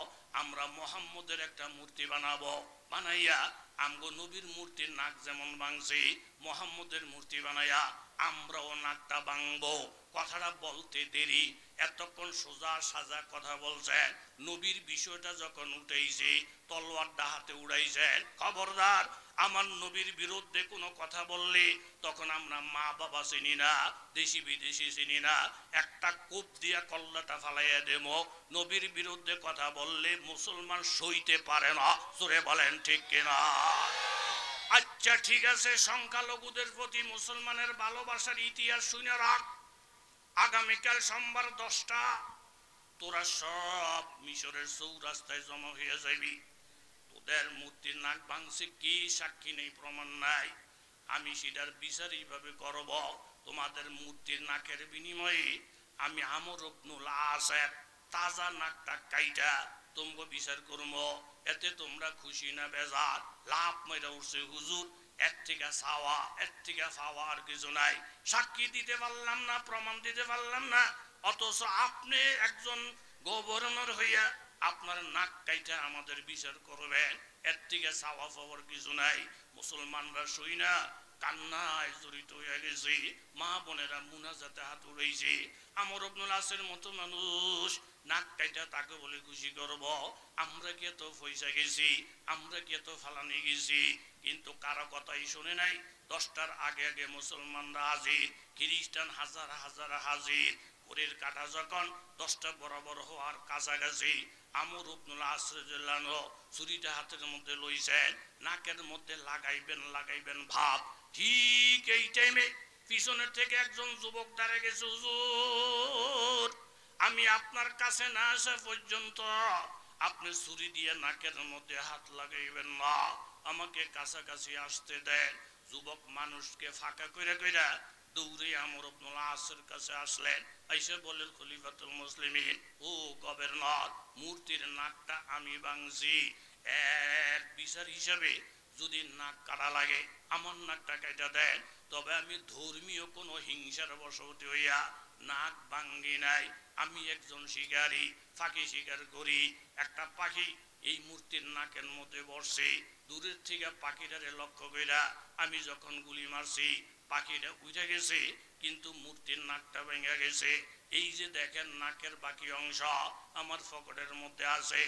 Speaker 1: আমরা মুহাম্মদের একটা মূর্তি বানাবো, বানাইয়া আমগো নবীর মূর্তির নাক যেমন ভাঙছে মুহাম্মদের মূর্তি বানাইয়া আমরাও নাকটা ভাঙবো। কথাটা বলতে দেরি, এতক্ষণ সোজা সাজা কথা বলছেন। নবীর বিষয়টা যখন উঠেছে তলোয়ারটা হাতে উড়াইছেন, খবরদার আমার নবীর বিরুদ্ধে কোনো কথা বললে তখন আমরা মা বাবা চিনি না, দেশি বিদেশি চিনি না, একটা কোপ দিয়া কল্লাটা ফালাইয়া দেব। নবীর বিরুদ্ধে কথা বললে মুসলমান সইতে পারে না। জোরে বলেন ঠিক কিনা? আচ্ছা ঠিক আছে, সংখ্যালঘুদের প্রতি মুসলমানের ভালোবাসার ইতিহাস শুনে রাখ। আগামীকাল সোমবার 10টা তোরা সব মিশরের চৌরাস্তায় জমা হয়ে যাবি। তোদের মূর্তির নাক ভাঙছে, কি সাক্ষী নেই, প্রমাণ নাই, আমি সেটার বিচার এইভাবে করব। তোমাদের মূর্তির নাকের বিনিময়ে আমি আমর ইবনুল আসের তাজা নাকটা কাইটা তোমরা বিচার করবো। এতে তোমরা খুশি না বেজার? লাভ মেরা উঠছে হুজুর, এর থেকে চাওয়া এর থেকে পাওয়া আর কিছু নাই। সাক্ষী দিতে পারলাম না, প্রমাণ দিতে পারলাম না, অথচ আপনি একজন গভর্নর হইয়া আপনার নাক কাইটা আমাদের বিচার করবেন, এর থেকে চাওয়া পাওয়ার কিছু নাই। মুসলমানরা শুই না কান্নায় জড়িত হয়ে গেছে, মা বোনেরা মুনাজাতে হাত উড়াইছে। আমর ইবনুল আসের মতো মানুষ নাক কাইটা তাকে বলে খুশি করব? আমরা কি এত পয়সা গেছি? আমরা কি এত ফালানি গেছি? কিন্তু কারো কথাই শুনে নাই। 10টার আগে আগে মুসলমানরা হাজির, খ্রিস্টান হাজার হাজার হাজির। পরের কাটা যখন 10টা বরাবর হওয়ার কাছাকাছি, আমর ইবনুল আস রাদিয়াল্লাহু ছুরিটা হাতের মধ্যে লইছেন, নাকের মধ্যে লাগাইবেন ভাব। ঠিক এই টাইমে পিছনের থেকে একজন যুবক দাঁড়িয়ে গেছে, হুজুর আমি আপনার কাছে না আসা পর্যন্ত আপনি ছুরি দিয়ে নাকের মধ্যে হাত লাগাইবেন না, আমাকে কাছাকাছি আসতে দেন। যুবক মানুষকে ফাঁকা কইরা কইরা দৌড়ে আমর ইবনুল আসের কাছে আসলেন। আইসা বলেন, খলিফাতুল মুসলিমিন, ও গভর্নর, মূর্তির নাকটা আমি ভাঙছি, এর বিচার হিসাবে যদি নাক কাটা লাগে আমার নাকটা কেটে দেন। তবে আমি ধর্মীয় কোনো হিংসার বশবর্তী হইয়া নাক ভাঙ্গি নাই। আমি একজন শিকারী, পাখি শিকার করি। একটা পাখি এই মূর্তির নাকের মধ্যে বসছে, দূরের থেকে পাখিটারে লক্ষ্য কইরা আমি যখন গুলি মারছি পাখিটা উঠে গেছে, কিন্তু মূর্তির নাকটা ভেঙে গেছে। এই যে দেখেন নাকের বাকি অংশ আমার পকেটের মধ্যে আছে।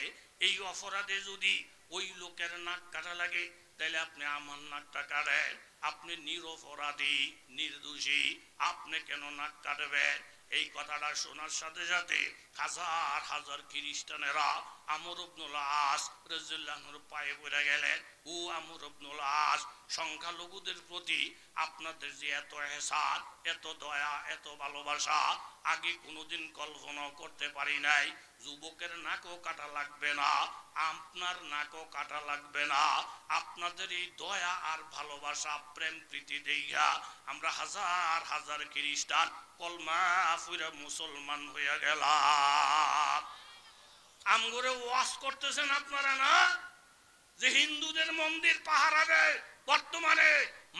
Speaker 1: এই অপরাধে যদি ওই লোকের নাক কাটা লাগে তাহলে আপনি আমার নাকটা কাটেন। আপনি নিরপরাধী, নির্দোষী, আপনি কেন নাক কাটবেন? এই কথাটা শোনার সাথে সাথে হাজার হাজার খ্রিস্টানেরা আমর ইবনুল আস রাদিয়াল্লাহুর পায়ে পড়ে গেলেন। ও আমর ইবনুল আস, সংখ্যালঘুদের প্রতি আপনাদের যে এত এহসান, এত দয়া, এত ভালোবাসা আগে কোনোদিন কল্পনা করতে পারি নাই। যুবকের নাকও কাটা লাগবে না, আপনার নাকও কাটা লাগবে না। আপনাদের এই দয়া আর ভালোবাসা, প্রেম প্রীতি দেইয়া আমরা হাজার হাজার খ্রিস্টান কলমা ফুইরা মুসলমান হইয়া গেলাম। আমগরে ওয়াজ করতেছেন আপনারা না, যে হিন্দুদের মন্দির পাহারা দেয়, বর্তমানে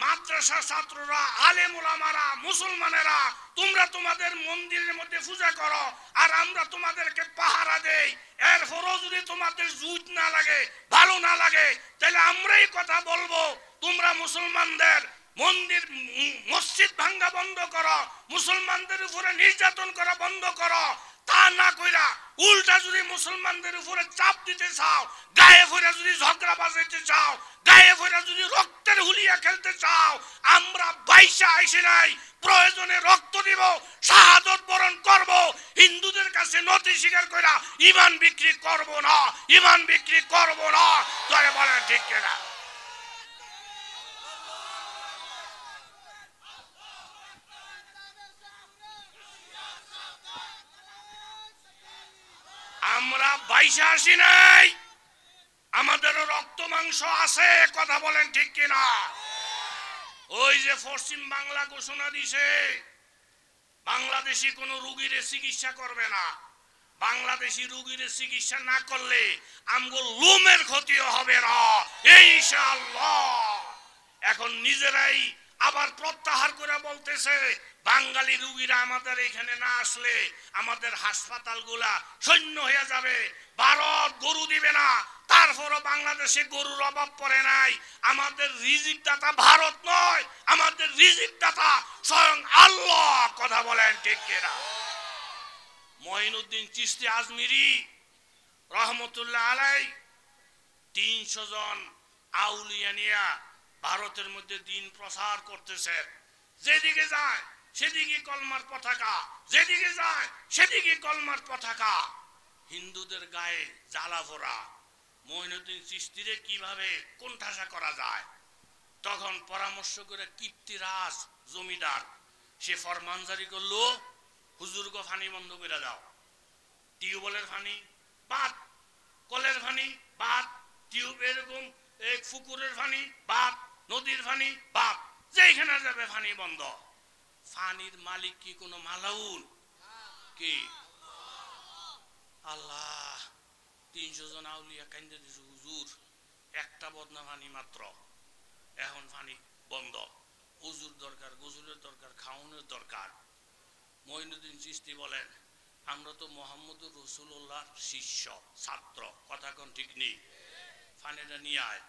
Speaker 1: মাদ্রাসা ছাত্ররা, আলেম ওলামারা, মুসলমানেরা তোমরা তোমাদের মন্দিরের মধ্যে পূজা করো আর আমরা তোমাদেরকে পাহারা দেই। এরপরও যদি তোমাদের জুত না লাগে, ভালো না লাগে, তাহলে আমরাই কথা বলবো, তোমরা মুসলমানদের মন্দির মসজিদ ভাঙ্গা বন্ধ করো, মুসলমানদের উপরে নির্যাতন করা বন্ধ করো। তা না কইরা উল্টা যদি মুসলমানদের উপরে চাপ দিতে চাও, গায়ে ফেরা যদি ঝগড়া বাজাইতে চাও, গায়ে ফেরা যদি রক্তের হুলিয়া খেলতে চাও, আমরা বাইশা আইসি নাই, প্রয়োজনে রক্ত দিব, শাহাদত বরণ করব। হিন্দুদের কাছে নথি স্বীকার কইরা ঈমান বিক্রি করব না, ঈমান বিক্রি করব না। তোরে বলেন ঠিক কিনা? আমরা বাইশা আসি নাই, আমাদের রক্ত মাংস আছে, কথা বলেন ঠিক কিনা? ওই যে পশ্চিম বাংলা ঘোষণা দিছে, বাংলাদেশি কোন রোগীর চিকিৎসা করবে না। বাংলাদেশি রোগীর চিকিৎসা না করলে আমগো লোমের ক্ষতিও হবে না ইনশাআল্লাহ। এখন নিজেরাই আবার প্রত্যাহার করে বলতেছে বাঙালি রোগীরা আমাদের এখানে না আসলে আমাদের হাসপাতালগুলা শূন্য হয়ে যাবে, ভারত গরু দিবে না। তারপরও বাংলাদেশে গরুর অভাব পড়ে নাই। আমাদের রিজিক দাতা ভারত নয়, আমাদের রিজিক দাতা স্বয়ং আল্লাহ, কথা বলেন ঠিক কিনা? মঈনুদ্দিন চিশতি আজমিরি রহমতুল্লাহ আলাই 300 জন আউলিয়া নিয়া ভারতের মধ্যে দিন প্রচার করতেছে। যেদিকে যায় সেদিকে কলমার পতাকা, যেদিকে যায় সেদিকে কলমার পতাকা। হিন্দুদের গায়ে জ্বালা ভরা। মঈনুদ্দিন চিশতিরে কিভাবে কোণঠাসা করা যায়, তখন পরামর্শ করে কীর্তিরাজ জমিদার সে ফরমান জারি করলো, হুজুরগো পানি বন্ধ করে দাও। টিউবওয়েলের পানি বাদ, কলের পানি বাদ, টিউব এরকম পুকুরের পানি বাদ, নদীর পানি বাদ, যেখানে যাবে পানি বন্ধ। পানির মালিক কি কোনো মালাউন? কি আল্লাহ। 300 জন আউলিয়া কান্দে দিছে, হুজুর একটা বদনা পানি মাত্র, এখন পানি বন্ধ, হুজুর দরকার, গোসলের দরকার, খাওয়ানোর দরকার। মঈনুদ্দিন চিশতি বলেন আমরা তো মোহাম্মদুর রাসূলুল্লাহর শিষ্য ছাত্র, কথা কোন ঠিক নেই? পানিটা নিয়ে আয়,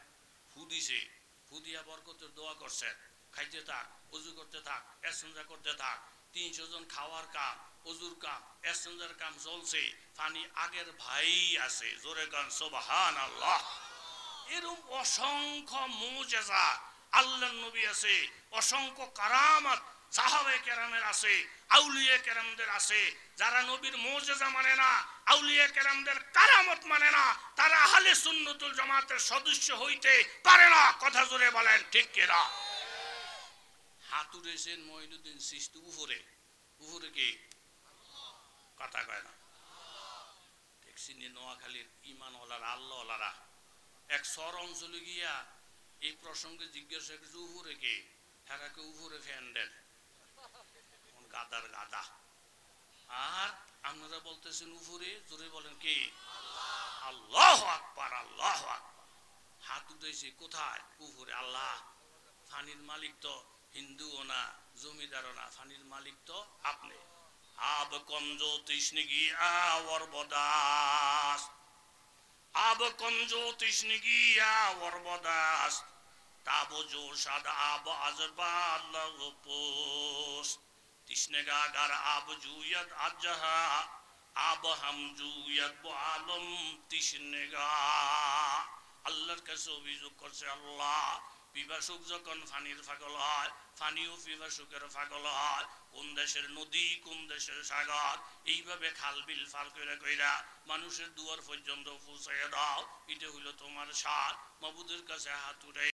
Speaker 1: ফু দিছে, ফু দিয়া বরকতের দোয়া করছে, খাইতে থাক, অজু করতে থাক, এসঞ্জা করতে থাক, 300 জন খাওয়ার কাম, অজুর কাম, এসঞ্জার কাম চলছে, পানি আগের ভাই আছে, জোরে গান সুবহানাল্লাহ। এরকম অসংখ্য মুজিজা আল্লাহর নবী আছে, অসংখ্য কারামাত সাহাবায়ে কেরামের আছে, আউলিয়া কেরামদের আছে। যারা নবীর মুজিজা মানে না, আউলিয়া কেরামদের কারামত মানে না, তারা আহলে সুন্নাতুল জামাতের সদস্য হইতে পারে না। কথা জোরে বলেন ঠিক কিনা? হাত উঠেছেন মঈনুদ্দিন চিশতি উপরে, উপরে কি কথা কয় না? দেখছিনি নোয়াখালীর ইমানওয়ালারা আল্লাহওয়ালারা এক সর অঞ্চলে গিয়া এই প্রসঙ্গে জিজ্ঞাসা করছে উপরে কে, হেরাকে উপরে ফ্যান দেন, গাদার গাদা। আর আপনারা বলতেছেন উপরে, জোরে বলেন কি? আল্লাহু আকবার, আল্লাহু আকবার। হাত উঠেছে কোথায়? উপরে। আল্লাহ, ফানির মালিক তো হিন্দুও না, জমিদারও না, ফানির মালিক তো আপনি। আব কমজো তৃষ্ণিগি আওয়ার বদাস, আব কমজো তৃষ্ণিগি আওয়ার বদাস, তাবো জো সাদা আব আজবা আল্লাহ পোস, তৃষ্ণেগা গার আব জুয়াদ আজহা, আব হাম জুয়াদ বো আলম তৃষ্ণেগা। আল্লাহর কাছে অভিযোগ করছে, আল্লাহ পিপাসুক যখন ফানির পাগল হয়, ফানিও পিপাসুকের পাগল হয়। কোন দেশের নদী, কোন দেশের সাগর, এইভাবে খাল বিল পার কইরা কইরা মানুষের দুয়ার পর্যন্ত পৌঁছাইয়া দাও। এটা হইল তোমার সার। মাবুদের কাছে হাত উঠাই